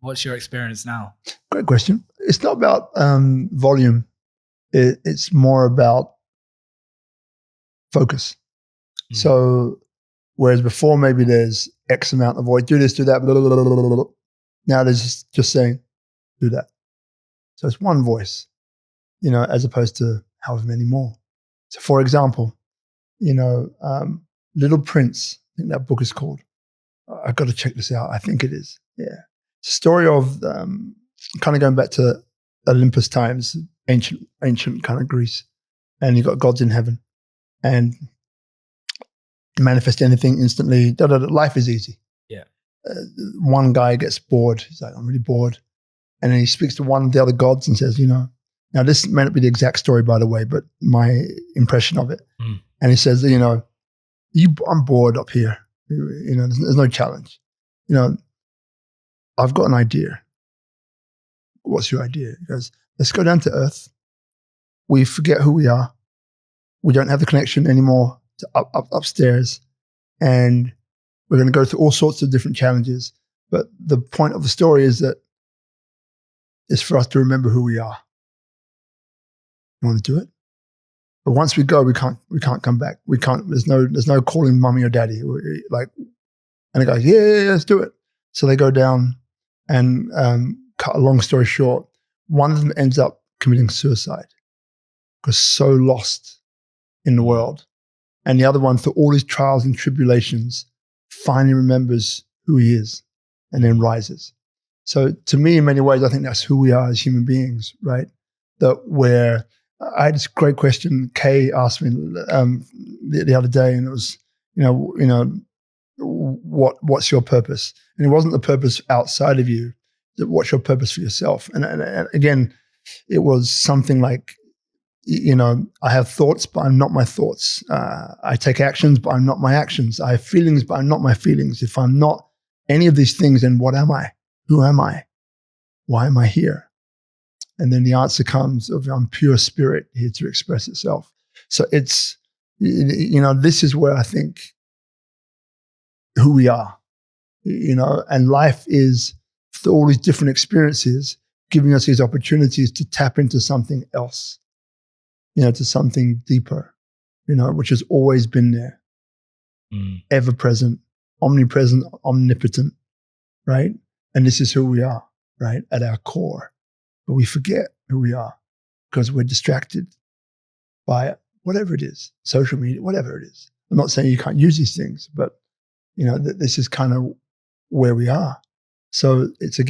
what's your experience now? Great question. It's not about volume. It's more about focus. So whereas before maybe there's X amount of voice, do this, do that, blah, blah, blah, blah, blah, blah. Now there's just saying, do that. So it's one voice, as opposed to however many more. So for example, Little Prince, I think that book is called. I've got to check this out. I think it is. Yeah. It's a story of kind of going back to Olympus times, ancient kind of Greece. And you've got gods in heaven. And manifest anything instantly. Life is easy. Yeah. One guy gets bored. He's like, I'm really bored. And then he speaks to one of the other gods and says, now this may not be the exact story, by the way, but my impression of it. And he says, I'm bored up here. There's no challenge. I've got an idea. What's your idea? He goes, let's go down to earth. We forget who we are. We don't have the connection anymore to upstairs. And we're going to go through all sorts of different challenges. But the point of the story is that it's for us to remember who we are. You want to do it? But once we go, we can't come back. We can't, there's no calling mommy or daddy. And they go, yeah, let's do it. So they go down and cut a long story short, one of them ends up committing suicide because so lost in the world. And the other one, through all his trials and tribulations, finally remembers who he is and then rises. So to me, in many ways, I think that's who we are as human beings, right? I had this great question Kay asked me the other day, and it was, what's your purpose? And it wasn't the purpose outside of you. What's your purpose for yourself? And again, it was something like, I have thoughts, but I'm not my thoughts. I take actions, but I'm not my actions. I have feelings, but I'm not my feelings. If I'm not any of these things, then what am I? Who am I? Why am I here? And then the answer comes of, I'm pure spirit here to express itself. So it's, this is where I think who we are, and life is, through all these different experiences, giving us these opportunities to tap into something else, to something deeper, which has always been there, ever present, omnipresent, omnipotent, right? And this is who we are, right? At our core. But we forget who we are because we're distracted by whatever it is, social media, whatever it is. I'm not saying you can't use these things, but this is kind of where we are. So it's a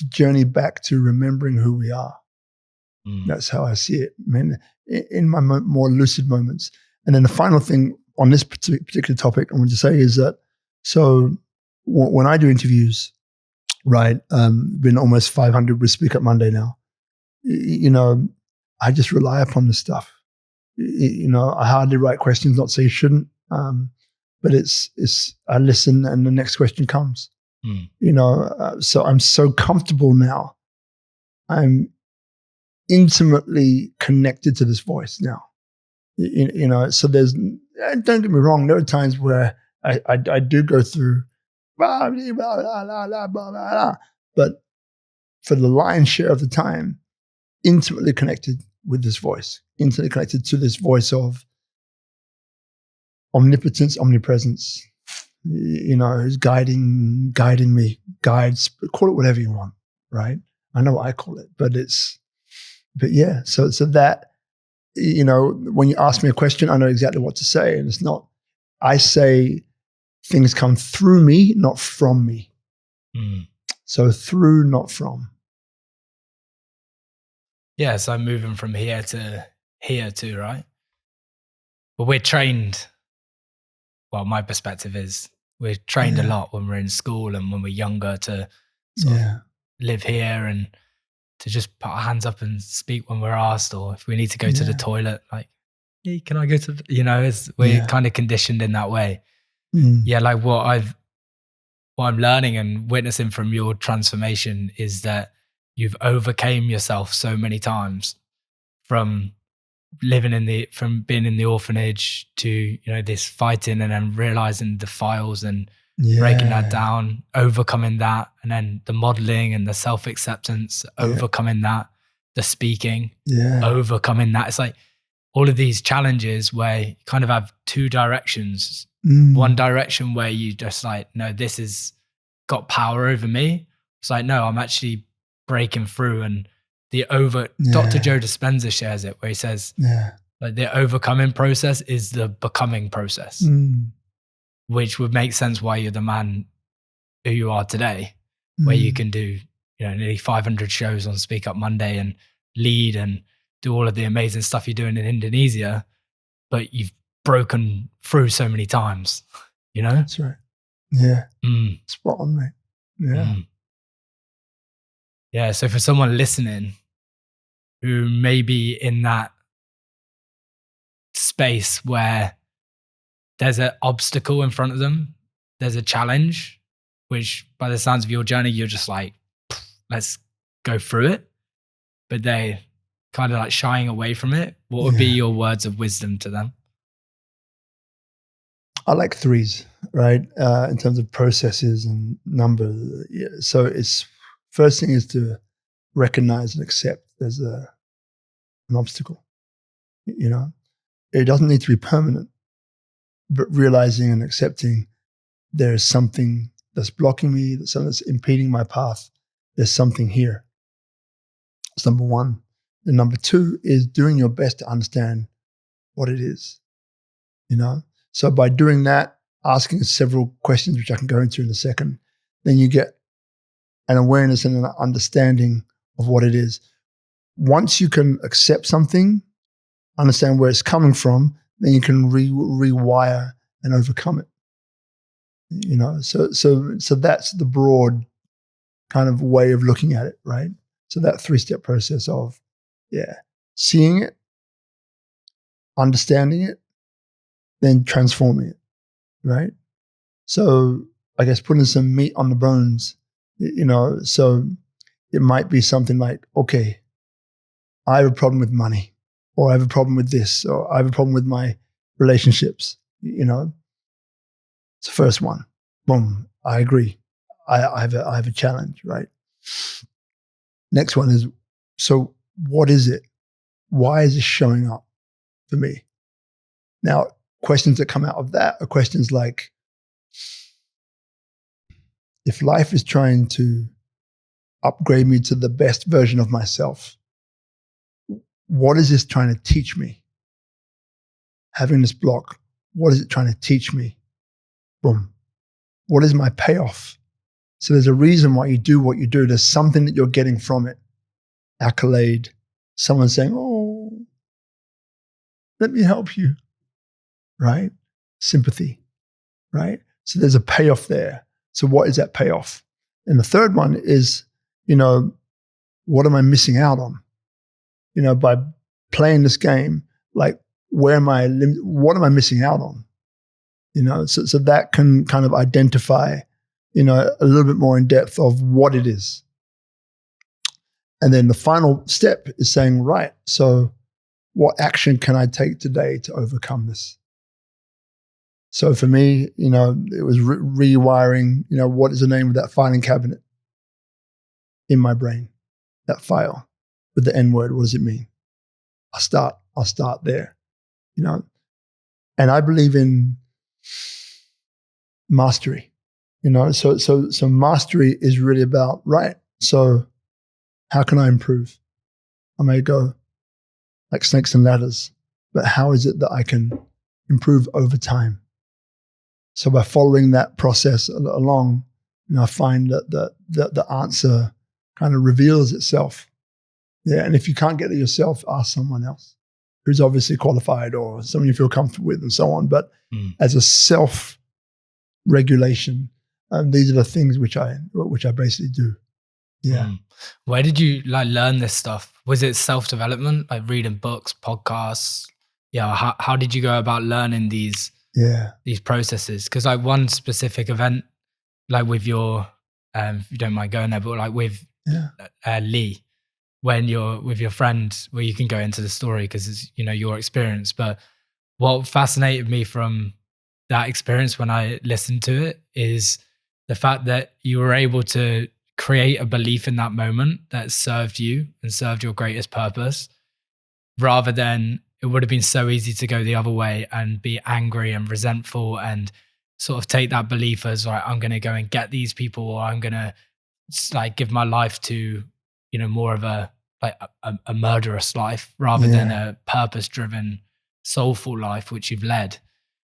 journey back to remembering who we are. That's how I see it, in my more lucid moments. And then the final thing on this particular topic I want to say is that, so when I do interviews, right, been almost 500 with Speak Up Monday now, I just rely upon this stuff. I hardly write questions, not to say you shouldn't, but it's I listen and the next question comes. So I'm so comfortable now. I'm intimately connected to this voice now. So there's, don't get me wrong, there are times where I do go through blah, blah, blah, blah, blah, blah, but for the lion's share of the time, intimately connected with this voice, intimately connected to this voice of omnipotence, omnipresence, who's guiding me, guides, call it whatever you want, right? I know what I call it, but yeah, so that, when you ask me a question, I know exactly what to say. And it's not, I say things come through me, not from me. So through, not from. Yeah, so moving from here to here too, right? But we're trained, well, my perspective is we're trained a lot when we're in school and when we're younger to sort of live here and to just put our hands up and speak when we're asked, or if we need to go to the toilet, like, hey, can I go to, we're kind of conditioned in that way. Yeah, like what I'm learning and witnessing from your transformation is that you've overcame yourself so many times, from from being in the orphanage to, this fighting and then realizing the files and breaking that down, overcoming that, and then the modeling and the self-acceptance, overcoming that, the speaking, overcoming that. It's like all of these challenges where you kind of have two directions. One direction where you just like, no, this has got power over me. It's like, no, I'm actually breaking through. And Dr. Joe Dispenza shares it where he says, like the overcoming process is the becoming process, which would make sense why you're the man who you are today, where you can do, nearly 500 shows on Speak Up Monday and lead and do all of the amazing stuff you're doing in Indonesia, but you've broken through so many times, That's right. Yeah. Spot on, mate. Yeah. Yeah. So for someone listening who may be in that space where there's an obstacle in front of them, there's a challenge, which by the sounds of your journey, you're just like, let's go through it. But they kind of like shying away from it. What would be your words of wisdom to them? I like threes, right? In terms of processes and numbers. Yeah. So it's first thing is to recognize and accept there's an obstacle. It doesn't need to be permanent, but realizing and accepting there is something that's blocking me, there's something that's impeding my path. There's something here. That's number one. And number two is doing your best to understand what it is. So by doing that, asking several questions, which I can go into in a second, then you get an awareness and an understanding of what it is. Once you can accept something, understand where it's coming from, then you can rewire and overcome it. So that's the broad kind of way of looking at it, right? So that 3-step process of, seeing it, understanding it, then transforming it, right? So I guess putting some meat on the bones, so it might be something like, okay, I have a problem with money, or I have a problem with this, or I have a problem with my relationships, It's the first one. Boom, I agree. I have a challenge, right? Next one is, so what is it? Why is this showing up for me? Now, questions that come out of that are questions like, if life is trying to upgrade me to the best version of myself, what is this trying to teach me? Having this block, what is it trying to teach me? Boom. What is my payoff? So there's a reason why you do what you do. There's something that you're getting from it. Accolade. Someone saying, oh, let me help you. Right? Sympathy. Right? So there's a payoff there. So what is that payoff? And the third one is, what am I missing out on? By playing this game, like, what am I missing out on? So that can kind of identify, a little bit more in depth of what it is. And then the final step is saying, right, so what action can I take today to overcome this? So for me, it was rewiring, what is the name of that filing cabinet in my brain? That file with the N word, what does it mean? I'll start there, And I believe in mastery, So mastery is really about, right, so how can I improve? I may go like snakes and ladders, but how is it that I can improve over time? So by following that process along, I find that the answer kind of reveals itself. Yeah, and if you can't get it yourself, ask someone else who's obviously qualified or someone you feel comfortable with and so on. But as a self-regulation, these are the things which I basically do. Yeah. Where did you learn this stuff? Was it self-development, like reading books, podcasts? Yeah. How did you go about learning these processes? Because one specific event, with your, if you don't mind going there, but with Lee, when you're with your friend, where you can go into the story because it's, your experience. But what fascinated me from that experience when I listened to it is the fact that you were able to create a belief in that moment that served you and served your greatest purpose, rather than it would have been so easy to go the other way and be angry and resentful and sort of take that belief as, right, I'm going to go and get these people, or I'm going to like give my life to, more of a murderous life rather than a purpose driven, soulful life, which you've led.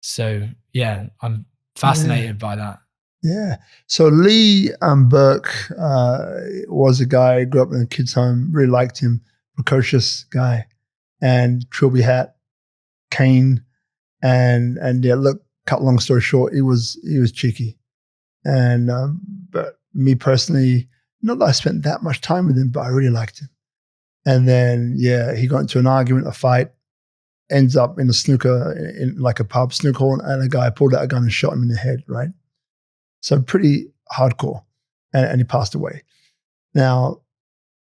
So yeah, I'm fascinated by that. Yeah. So Lee Burke was a guy, grew up in a kid's home, really liked him, precocious guy, and Trilby hat, cane, and yeah, look, cut long story short, he was cheeky. And but me personally, not that I spent that much time with him, but I really liked him. And then he got into an argument, a fight, ends up in a snooker, in like a pub snooker hall, and a guy pulled out a gun and shot him in the head, right? So pretty hardcore, and he passed away. Now,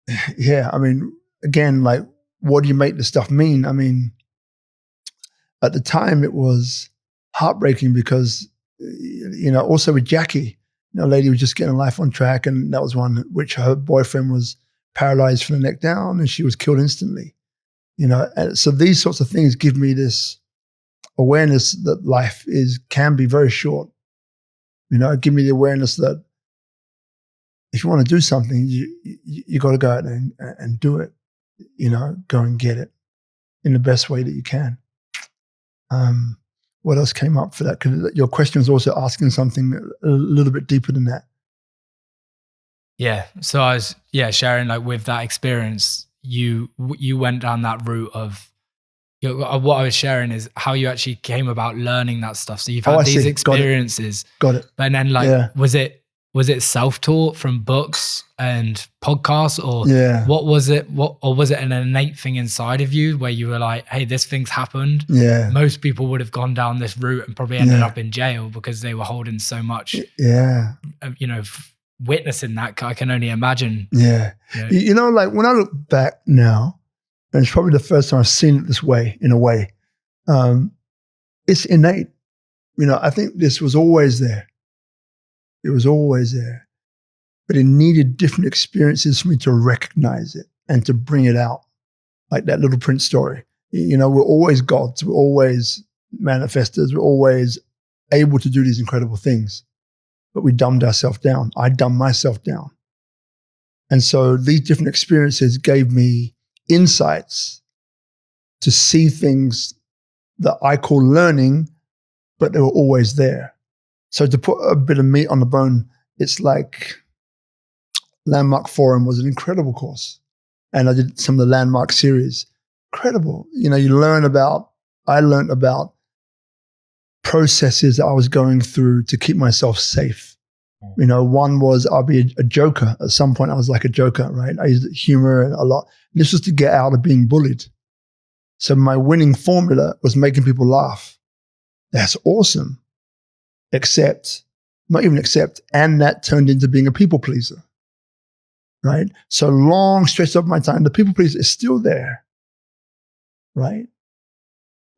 I mean, again, like, what do you make this stuff mean? I mean, at the time it was heartbreaking because, also with Jackie, a lady was just getting life on track, and that was one which her boyfriend was paralyzed from the neck down, and she was killed instantly. And so these sorts of things give me this awareness that life can be very short. Give me the awareness that if you want to do something, you got to go out and do it. Go and get it in the best way that you can. What else came up for that? Because your question was also asking something a little bit deeper than that. Yeah. So I was sharing, like, with that experience, you went down that route of. What I was sharing is how you actually came about learning that stuff. So you've had these experiences. Got it. But then, was it self-taught from books and podcasts, or what was it? Or was it an innate thing inside of you where you were like, hey, this thing's happened? Yeah. Most people would have gone down this route and probably ended up in jail because they were holding so much. Yeah. Witnessing that, I can only imagine. Yeah. Like, when I look back now, and it's probably the first time I've seen it this way, in a way. It's innate. I think this was always there. It was always there. But it needed different experiences for me to recognize it and to bring it out. Like that Little Prince story. We're always gods. We're always manifestors. We're always able to do these incredible things. But we dumbed ourselves down. I dumbed myself down. And so these different experiences gave me insights to see things that I call learning, but they were always there. So to put a bit of meat on the bone, it's like Landmark Forum was an incredible course. And I did some of the Landmark series. Incredible. I learned about processes that I was going through to keep myself safe. One was I'll be a joker. At some point I was like a joker, right? I used humor a lot. This was to get out of being bullied. So my winning formula was making people laugh. That's awesome. And that turned into being a people pleaser, right? So long stretch of my time, the people pleaser is still there, right?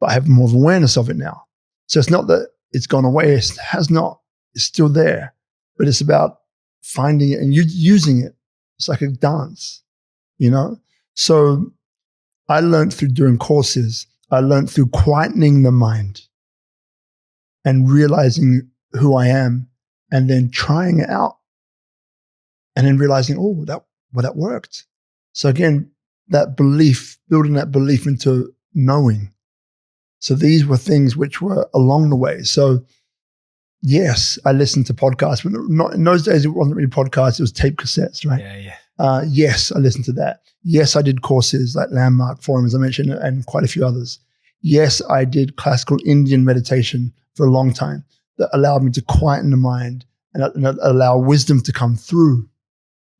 But I have more of awareness of it now. So it's not that it's gone away. It has not. It's still there. But it's about finding it and using it. It's like a dance, So I learned through doing courses. I learned through quietening the mind and realizing who I am, and then trying it out, and then realizing, that worked. So again, that belief, building that belief into knowing. So these were things which were along the way. So yes, I listened to podcasts, but not in those days. It wasn't really podcasts; it was tape cassettes, right? Yeah. Yes, I listened to that. Yes, I did courses like Landmark Forum, as I mentioned, and quite a few others. Yes, I did classical Indian meditation for a long time that allowed me to quieten the mind and allow wisdom to come through.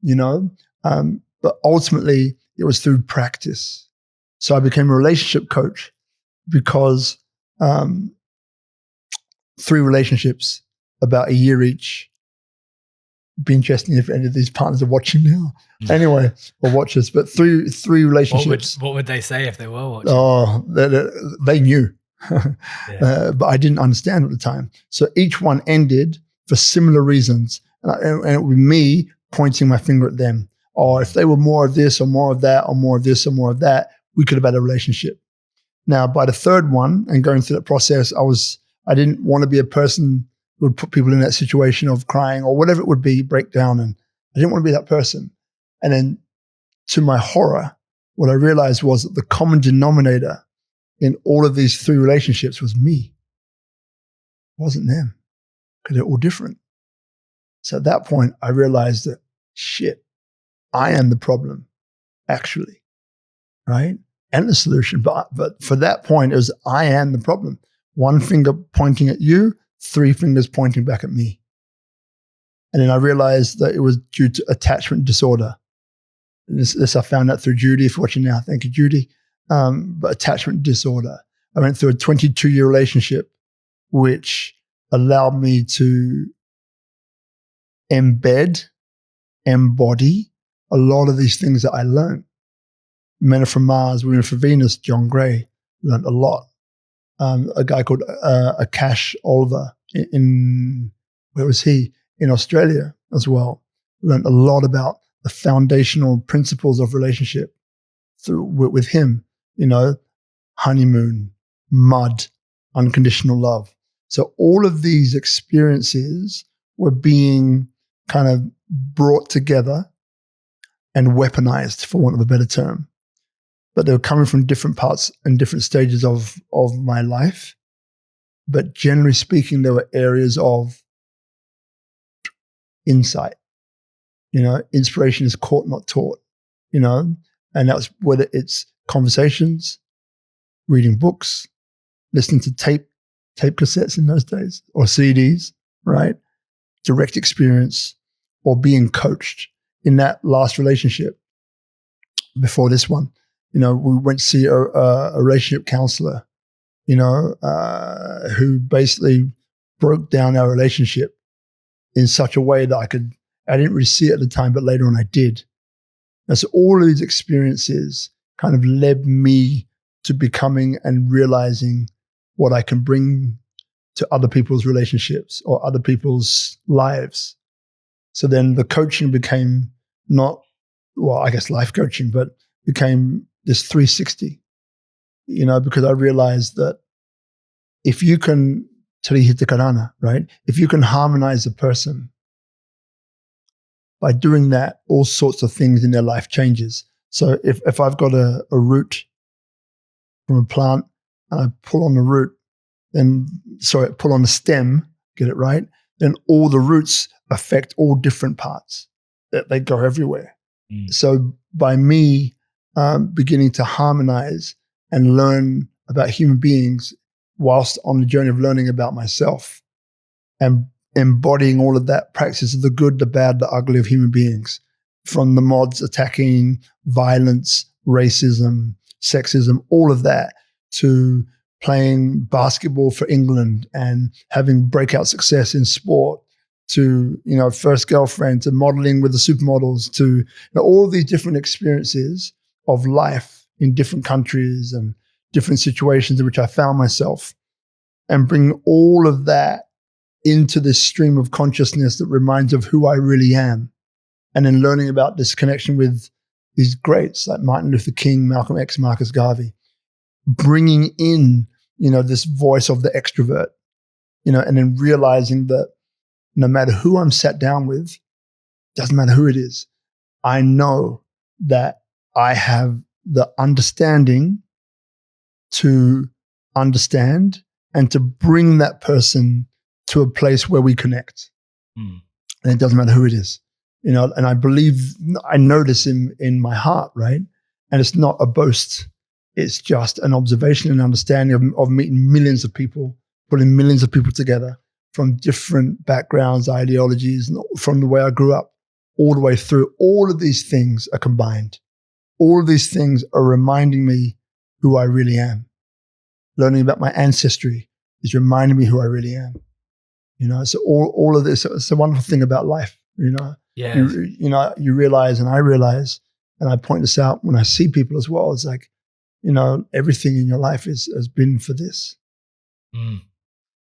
But ultimately, it was through practice. So I became a relationship coach because 3 relationships, about a year each. Be interesting if any of these partners are watching now. Anyway, or watch us. But three relationships. What would they say if they were watching? Oh, they knew. But I didn't understand at the time. So each one ended for similar reasons. And it would be me pointing my finger at them. Or if they were more of this or more of that or more of this or more of that, we could have had a relationship. Now, by the third one and going through that process, I didn't want to be a person who would put people in that situation of crying or whatever it would be, breakdown. And I didn't want to be that person. And then to my horror, what I realized was that the common denominator in all of these three relationships was me. It wasn't them, because they're all different. So at that point, I realized that, shit, I am the problem, actually, right? And the solution. But for that point, it was I am the problem. One finger pointing at you, three fingers pointing back at me. And then I realized that it was due to attachment disorder. And this I found out through Judy. If you're watching now, thank you, Judy. But attachment disorder. I went through a 22-year relationship, which allowed me to embody a lot of these things that I learned. Men are from Mars, women are from Venus. John Gray learned a lot. A guy called Akash Oliver in where was he? In Australia as well. Learned a lot about the foundational principles of relationship with him. You know, honeymoon, mud, unconditional love. So all of these experiences were being kind of brought together and weaponized, for want of a better term. But they were coming from different parts and different stages of my life. But generally speaking, there were areas of insight. You know, inspiration is caught, not taught. You know, and that's whether it's conversations, reading books, listening to tape cassettes in those days, or CDs, right? Direct experience, or being coached. In that last relationship, before this one, you know, we went to see a relationship counselor, you know, who basically broke down our relationship in such a way that I didn't really see it at the time, but later on I did. And so all of these experiences kind of led me to becoming and realizing what I can bring to other people's relationships or other people's lives. So then the coaching became life coaching, but became this 360, you know, because I realized that if you can, right? If you can harmonize a person, by doing that, all sorts of things in their life changes. So if I've got a root from a plant and I pull on the root, pull on the stem, get it right, then all the roots affect all different parts. They go everywhere. So by me beginning to harmonize and learn about human beings whilst on the journey of learning about myself and embodying all of that practice of the good, the bad, the ugly of human beings, from the mods attacking violence, racism, sexism, all of that, to playing basketball for England and having breakout success in sport, to, you know, first girlfriend, to modeling with the supermodels, to, you know, all these different experiences of life in different countries and different situations in which I found myself, and bring all of that into this stream of consciousness that reminds of who I really am. And then learning about this connection with these greats like Martin Luther King, Malcolm X, Marcus Garvey, bringing in, you know, this voice of the extrovert, you know, and then realizing that no matter who I'm sat down with, doesn't matter who it is, I know that I have the understanding to understand and to bring that person to a place where we connect. And it doesn't matter who it is, you know, and I know this in my heart, right? And it's not a boast. It's just an observation and understanding of meeting millions of people, putting millions of people together from different backgrounds, ideologies, from the way I grew up, all the way through. All of these things are combined. All of these things are reminding me who I really am. Learning about my ancestry is reminding me who I really am. You know, so all of this, it's a wonderful thing about life, you know. Yeah. You realize, and I realize, and I point this out when I see people as well, it's like, you know, everything in your life has been for this. You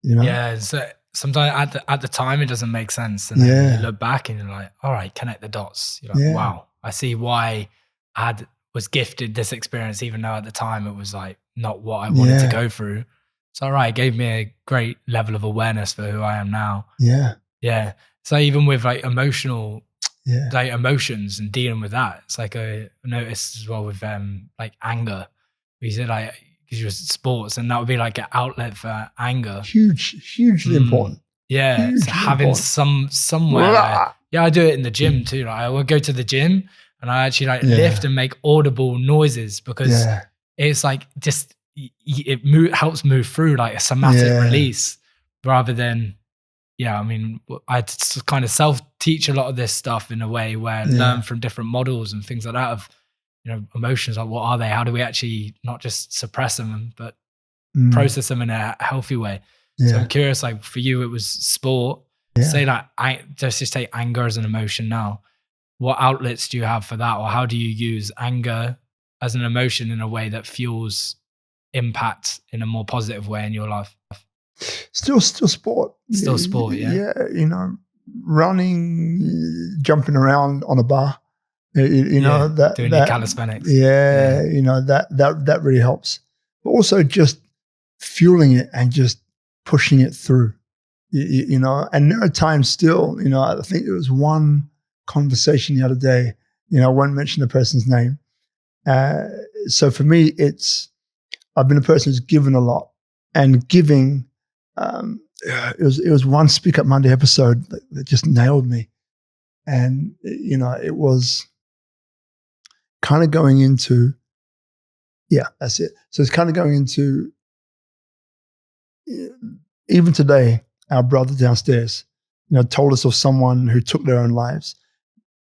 know? Yeah. So sometimes at the time it doesn't make sense. And then you look back and you're like, all right, connect the dots. You're like, wow, I see why I was gifted this experience, even though at the time it was like, not what I wanted to go through. So it gave me a great level of awareness for who I am now. Yeah. So even with like emotional, like emotions and dealing with that, it's like I noticed as well with like anger. We said like, because you're sports, and that would be like an outlet for anger. Hugely important. Yeah. Hugely so having important. somewhere. I do it in the gym too. Like I will go to the gym and I actually like lift and make audible noises, because it's like just it helps move through like a somatic release, rather than I mean, I kind of self-teach a lot of this stuff in a way where I learn from different models and things like that of, emotions, like what are they? How do we actually not just suppress them, but process them in a healthy way? So I'm curious, like for you, it was sport. Say that, just take anger as an emotion now. What outlets do you have for that? Or how do you use anger as an emotion in a way that fuels impact in a more positive way in your life? Still sport. Still sport, yeah. Running, jumping around on a bar. Doing your calisthenics. That really helps. But also just fueling it and just pushing it through. And there are times still. I think there was one conversation the other day. I won't mention the person's name. So for me, I've been a person who's given a lot, and giving. It was one Speak Up Monday episode that just nailed me, and it was kind of going into that's it. So it's kind of going into even today. Our brother downstairs, told us of someone who took their own lives,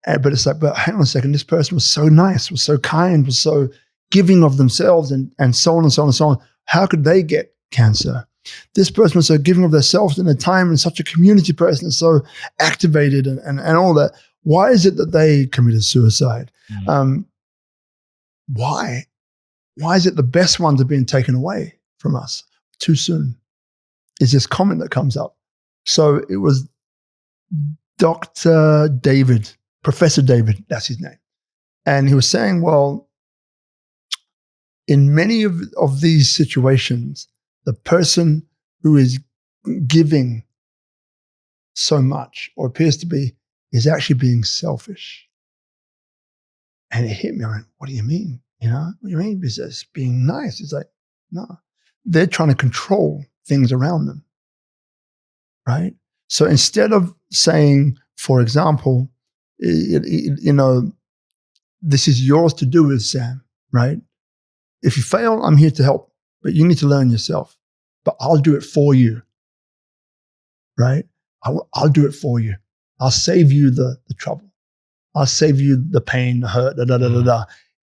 but it's like, but hang on a second, this person was so nice, was so kind, was so giving of themselves, and so on and so on and so on. How could they get cancer? This person was so giving of themselves and their time, and such a community person, and so activated and all that. Why is it that they committed suicide? Why? Why is it the best ones are being taken away from us too soon? Is this comment that comes up. So it was Dr. David, Professor David, that's his name. And he was saying, well, in many of these situations, the person who is giving so much, or appears to be, is actually being selfish. And it hit me. I went, what do you mean? What do you mean? Because being nice. It's like, no. They're trying to control things around them, right? So instead of saying, for example, this is yours to do with, Sam, right? If you fail, I'm here to help, but you need to learn yourself. But I'll do it for you, right? I'll do it for you. I'll save you the trouble. I'll save you the pain, the hurt,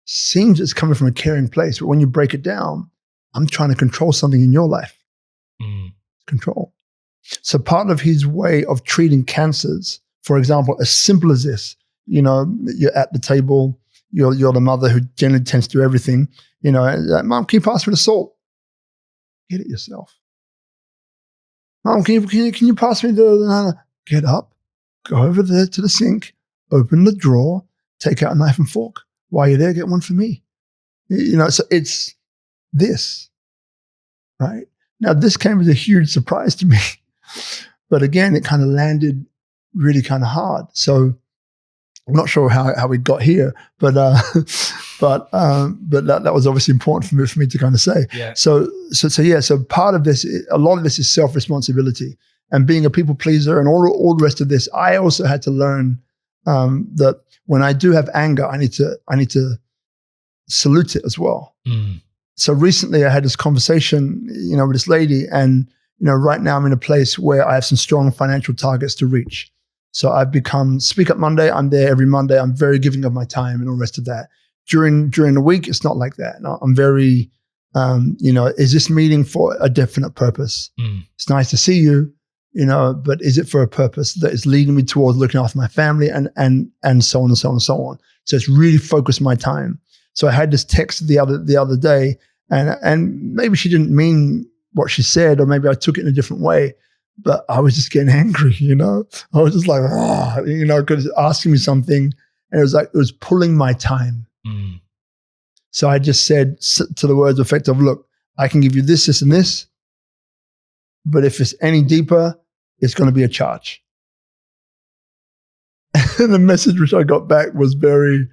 Seems it's coming from a caring place, but when you break it down, I'm trying to control something in your life. Control. So part of his way of treating cancers, for example, as simple as this, you're at the table, you're the mother who generally tends to do everything, Mom, can you pass me the salt? Get it yourself. Mom, can you pass me the get up, go over there to the sink, open the drawer, take out a knife and fork. While you're there, get one for me. So it's this, right? Now, this came as a huge surprise to me. But again, it kind of landed really kind of hard. So I'm not sure how we got here, but that was obviously important for me to kind of say. Yeah. So part of this, a lot of this is self-responsibility and being a people pleaser and all the rest of this. I also had to learn that when I do have anger, I need to salute it as well. So recently I had this conversation, with this lady, and right now I'm in a place where I have some strong financial targets to reach. So I've become Speak Up Monday. I'm there every Monday. I'm very giving of my time and all the rest of that. During the week, it's not like that. No, I'm very, is this meeting for a definite purpose? It's nice to see you, but is it for a purpose that is leading me towards looking after my family and so on and so on and so on? So it's really focused my time. So I had this text the other day, and maybe she didn't mean what she said, or maybe I took it in a different way, but I was just getting angry, I was just like, because asking me something, and it was pulling my time. So I just said to the words effect of, look, I can give you this, this, and this. But if it's any deeper, it's going to be a charge. And the message which I got back was very,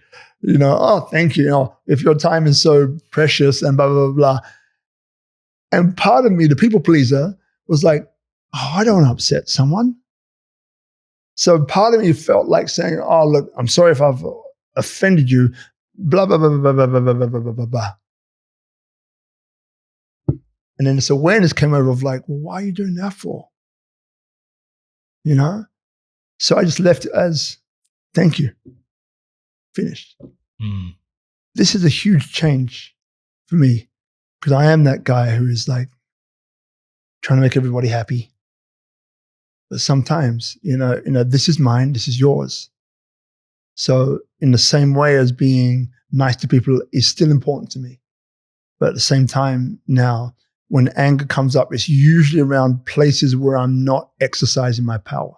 oh, thank you. If your time is so precious and blah, blah, blah, blah. And part of me, the people pleaser, was like, oh, I don't want to upset someone. So part of me felt like saying, oh, look, I'm sorry if I've offended you, blah, blah, blah, blah, blah, blah, blah, blah, blah, blah, blah. And then this awareness came over of like, well, why are you doing that for? So I just left it as, thank you. Finished. This is a huge change for me because I am that guy who is like trying to make everybody happy. But sometimes, this is mine, this is yours. So in the same way as being nice to people is still important to me. But at the same time now, when anger comes up, it's usually around places where I'm not exercising my power,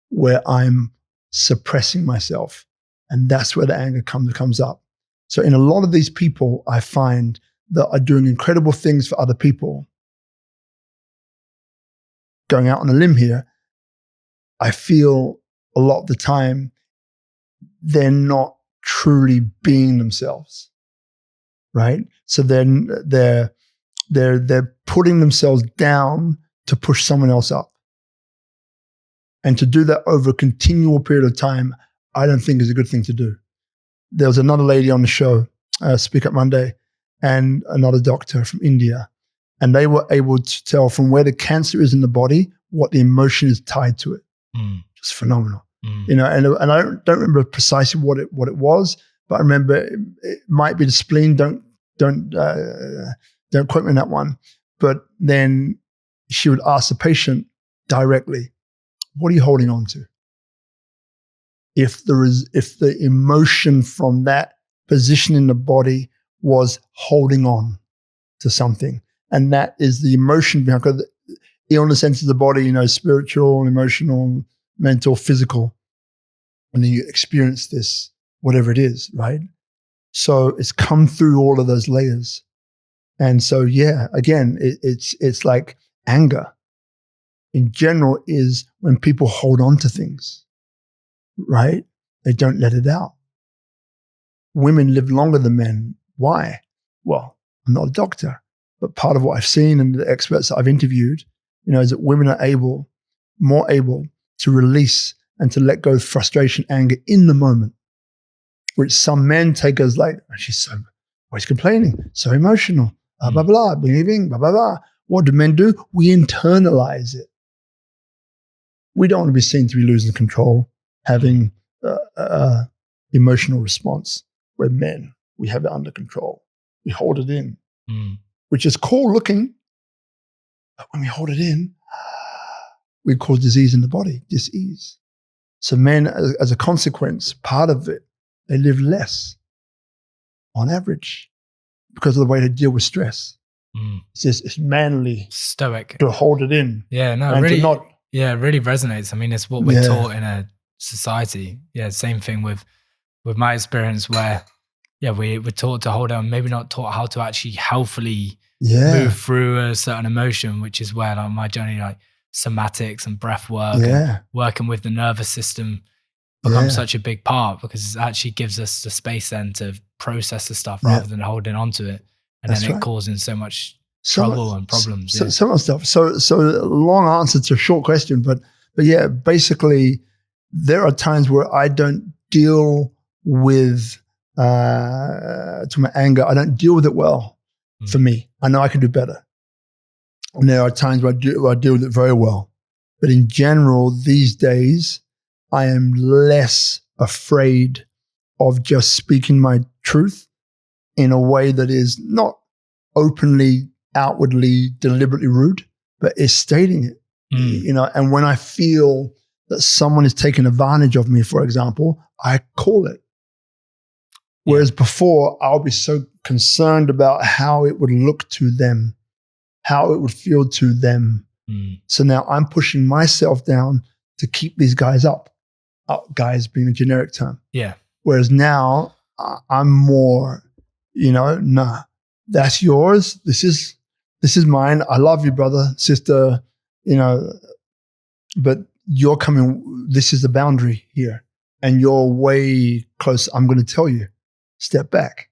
where I'm suppressing myself. And that's where the anger comes up. So in a lot of these people, I find that are doing incredible things for other people. Going out on a limb here, I feel a lot of the time they're not truly being themselves, right? So then they're putting themselves down to push someone else up. And to do that over a continual period of time, I don't think is a good thing to do. There was another lady on the show, Speak Up Monday, and another doctor from India. And they were able to tell from where the cancer is in the body, what the emotion is tied to it. Just phenomenal. And I don't remember precisely what it was, but I remember it might be the spleen. Don't quote me on that one. But then she would ask the patient directly, what are you holding on to? If the emotion from that position in the body was holding on to something, and that is the emotion behind the illness enters the body, spiritual, emotional, mental, physical, and then you experience this, whatever it is, right? So it's come through all of those layers. And so, yeah, again, it's like anger in general is when people hold on to things, right? They don't let it out. Women live longer than men. Why? Well, I'm not a doctor, but part of what I've seen and the experts that I've interviewed, is that women are more able to release and to let go of frustration, anger in the moment, which some men take as like, oh, she's so always complaining, so emotional, blah, blah, blah, bing, bing, blah, blah, blah. What do men do? We internalize it. We don't want to be seen to be losing control, having emotional response. We're men. We have it under control. We hold it in, which is cool looking. But when we hold it in, we cause disease in the body, dis-ease. So men, as a consequence, part of it, they live less on average because of the way they deal with stress. It's manly, stoic to hold it in. Yeah, no, and really, to not, it really resonates. I mean, it's what we're taught in a society. Yeah, same thing with my experience where, we're taught to hold on, maybe not taught how to actually healthily move through a certain emotion, which is where my journey, like somatics and breath work and working with the nervous system becomes such a big part, because it actually gives us the space then to process the stuff rather than holding on to it. And then it causing so much trouble and problems. So much stuff. So long answer to a short question, but yeah, basically there are times where I don't deal with to my anger. I don't deal with it well. For me, I know I can do better. And there are times where I deal with it very well. But in general, these days, I am less afraid of just speaking my truth in a way that is not openly, outwardly, deliberately rude, but is stating it. And when I feel that someone is taking advantage of me, for example, I call it. Whereas before, I'll be so concerned about how it would look to them, how it would feel to them. So now I'm pushing myself down to keep these guys up. Guys being a generic term. Yeah. Whereas now I'm more, nah, That's yours. This is mine. I love you, brother, sister, but you're coming, this is the boundary here. And you're way close. I'm going to tell you, step back.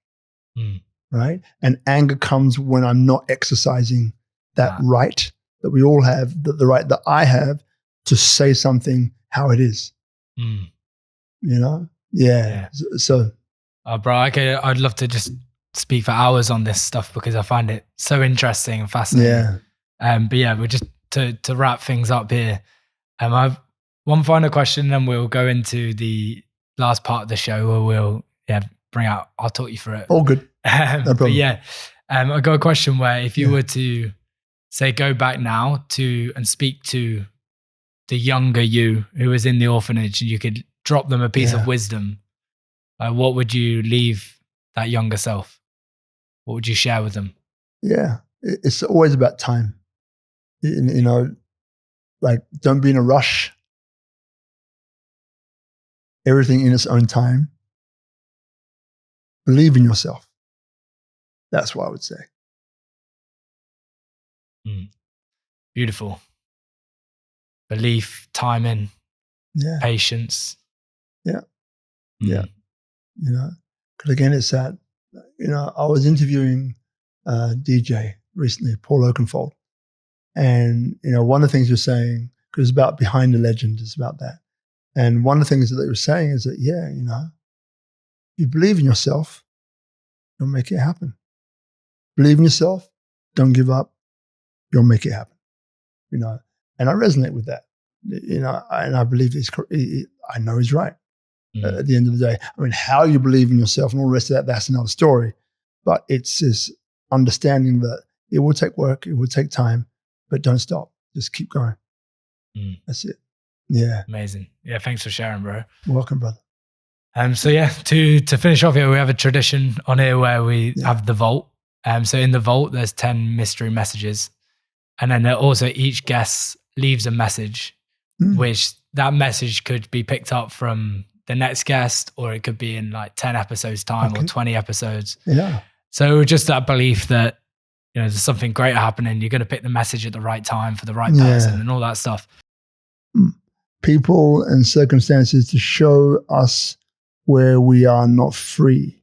Right? And anger comes when I'm not exercising that right that we all have, the right that I have to say something how it is. Yeah. So, bro, I'd love to just speak for hours on this stuff because I find it so interesting and fascinating. But yeah, we're just to wrap things up here. I've one final question, and we'll go into the last part of the show where we'll bring out. I'll talk you through it. All good. No problem. But yeah, I got a question where if you were to say go back now and speak to the younger you who was in the orphanage, and you could drop them a piece of wisdom, what would you leave that younger self? What would you share with them? Yeah, it's always about time. Like, don't be in a rush. Everything in its own time. Believe in yourself. That's what I would say. Beautiful. Belief, timing, patience. Yeah. Because again, it's that, I was interviewing DJ recently, Paul Oakenfold. And, one of the things you're saying, because it's about behind the legend, is about that. And one of the things that they were saying is that, if you believe in yourself, you'll make it happen. Believe in yourself, don't give up, you'll make it happen. And I resonate with that. And I believe I know he's right at the end of the day. I mean, how you believe in yourself and all the rest of that, that's another story. But it's this understanding that it will take work, it will take time, but don't stop. Just keep going. That's it. Yeah. Amazing. Yeah, thanks for sharing, bro. Welcome, brother. So yeah, to finish off here, we have a tradition on here where we have the vault. So in the vault, there's 10 mystery messages. And then also each guest leaves a message, which that message could be picked up from the next guest, or it could be in like 10 episodes time or 20 episodes. Yeah. So just that belief that, there's something great happening. You're going to pick the message at the right time for the right person and all that stuff. People and circumstances to show us where we are not free.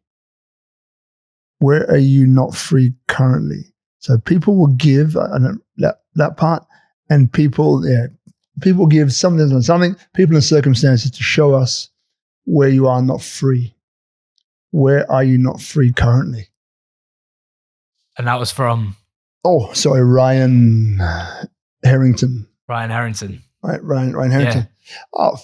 Where are you not free currently? So people will give that part, and people give something, people and circumstances to show us where you are not free. Where are you not free currently? And that was from? Ryan Harrington. Ryan Harrington. Right, Ryan Harrington. Yeah.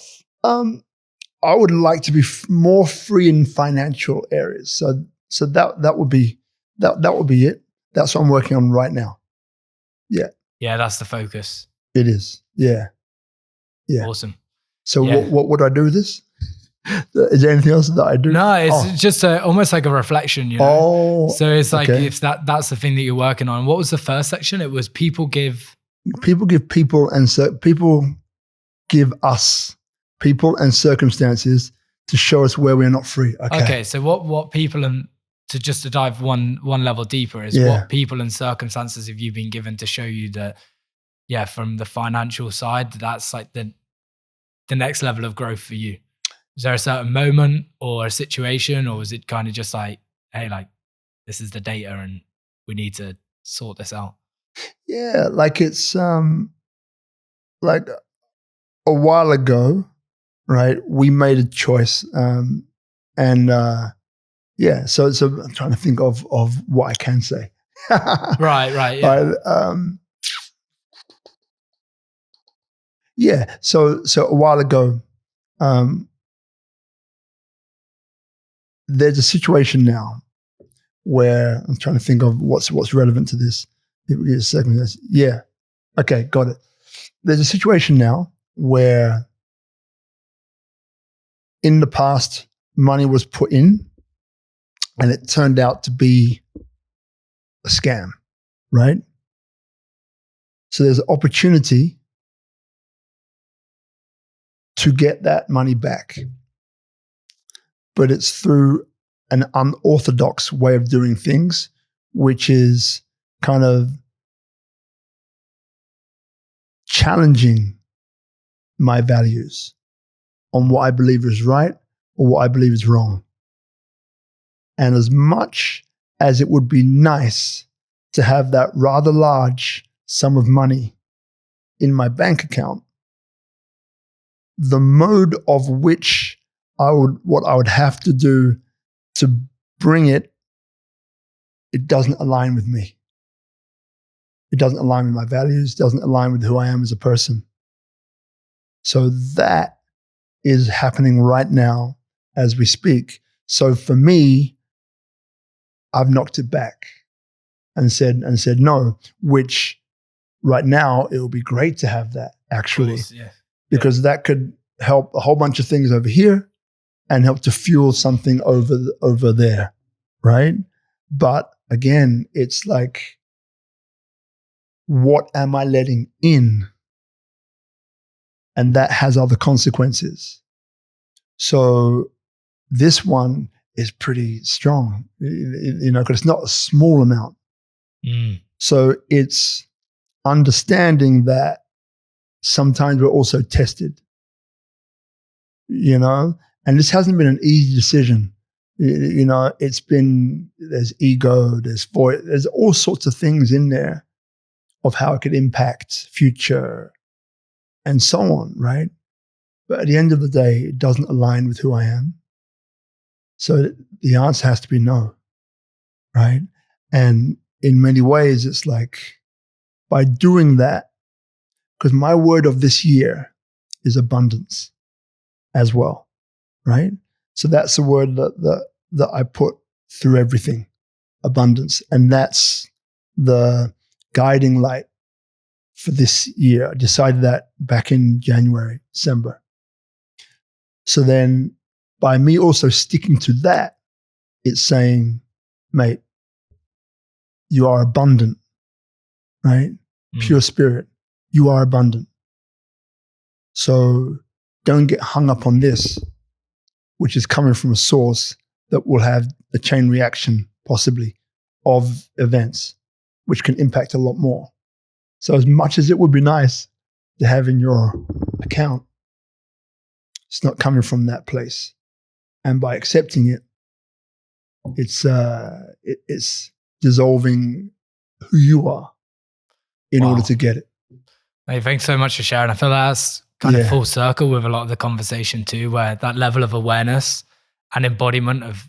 I would like to be more free in financial areas. So that would be it. That's what I'm working on right now. Yeah. Yeah, that's the focus. It is. Yeah. Yeah. Awesome. So what would I do with this? Is there anything else that I do? No, it's just almost like a reflection, Oh. So it's like if that's the thing that you're working on. What was the first section? It was people give people give us people and circumstances to show us where we're not free. Okay. So what people and to dive one level deeper is what people and circumstances have you been given to show you that, from the financial side, that's like the next level of growth for you. Is there a certain moment or a situation, or is it kind of just like, hey, like this is the data and we need to sort this out? Yeah, like it's like a while ago, right? We made a choice, so I'm trying to think of what I can say. Right. Yeah. So a while ago, there's a situation now where I'm trying to think of what's relevant to this. Yeah. Okay, got it. There's a situation now where in the past money was put in and it turned out to be a scam, right? So there's an opportunity to get that money back, but it's through an unorthodox way of doing things, which is kind of challenging my values on what I believe is right or what I believe is wrong. And as much as it would be nice to have that rather large sum of money in my bank account, the mode of which what I would have to do to bring it doesn't align with me. It doesn't align with my values, doesn't align with who I am as a person. So that is happening right now as we speak. So for me, I've knocked it back and said no, which right now it would be great to have that actually, course, yeah. Because that could help a whole bunch of things over here and help to fuel something over there, right? But again, it's like, what am I letting in? And that has other consequences. So this one is pretty strong, because it's not a small amount. So it's understanding that sometimes we're also tested, and this hasn't been an easy decision. It's been, there's ego, there's all sorts of things in there of how it could impact future and so on, right? But at the end of the day, it doesn't align with who I am. So the answer has to be no, right? And in many ways, it's like, by doing that, because my word of this year is abundance as well, right? So that's the word that I put through everything, abundance. And that's the guiding light for this year. I decided that back in January, December. So then by me also sticking to that, it's saying, mate, you are abundant, right? Pure spirit, you are abundant. So don't get hung up on this, which is coming from a source that will have a chain reaction possibly of events, which can impact a lot more. So as much as it would be nice to have in your account, it's not coming from that place. And by accepting it, it's dissolving who you are in order to get it. Hey, thanks so much for sharing. I feel that's kind of full circle with a lot of the conversation too, where that level of awareness and embodiment of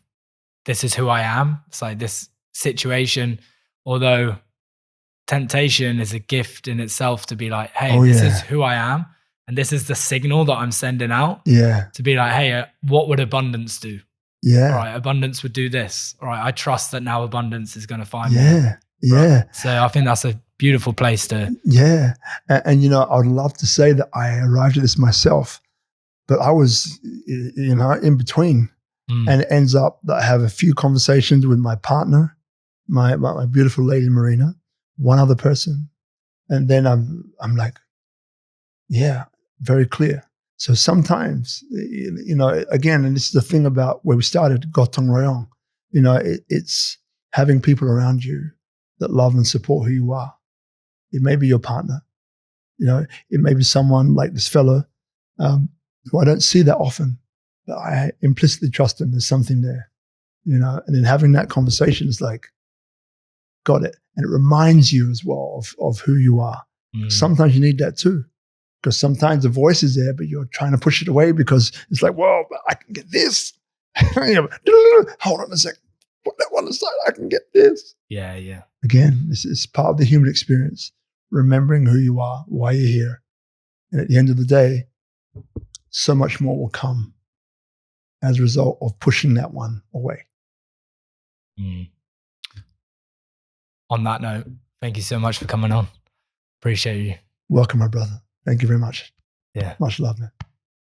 this is who I am. It's like this situation, although temptation is a gift in itself to be like, hey, this is who I am. And this is the signal that I'm sending out. Yeah. To be like, hey, what would abundance do? Yeah. All right, abundance would do this. All right, I trust that now abundance is going to find me. Yeah. Yeah. Right. So I think that's a beautiful place to. Yeah. And I would love to say that I arrived at this myself, but I was, in between. And it ends up that I have a few conversations with my partner, my beautiful lady Marina, one other person. And then I'm like, yeah, very clear. So sometimes, again, and this is the thing about where we started, Gotong Royong, it's having people around you that love and support who you are. It may be your partner, it may be someone like this fellow who I don't see that often, but I implicitly trust him. There's something there, and then having that conversation is like, got it. And it reminds you as well of who you are. Sometimes you need that too. Because sometimes the voice is there, but you're trying to push it away because it's like, well, I can get this. Hold on a sec. Put that one aside. I can get this. Yeah, yeah. Again, this is part of the human experience. Remembering who you are, why you're here. And at the end of the day, so much more will come as a result of pushing that one away. On that note, thank you so much for coming on. Appreciate you. Welcome, my brother. Thank you very much. Yeah. Much love, man.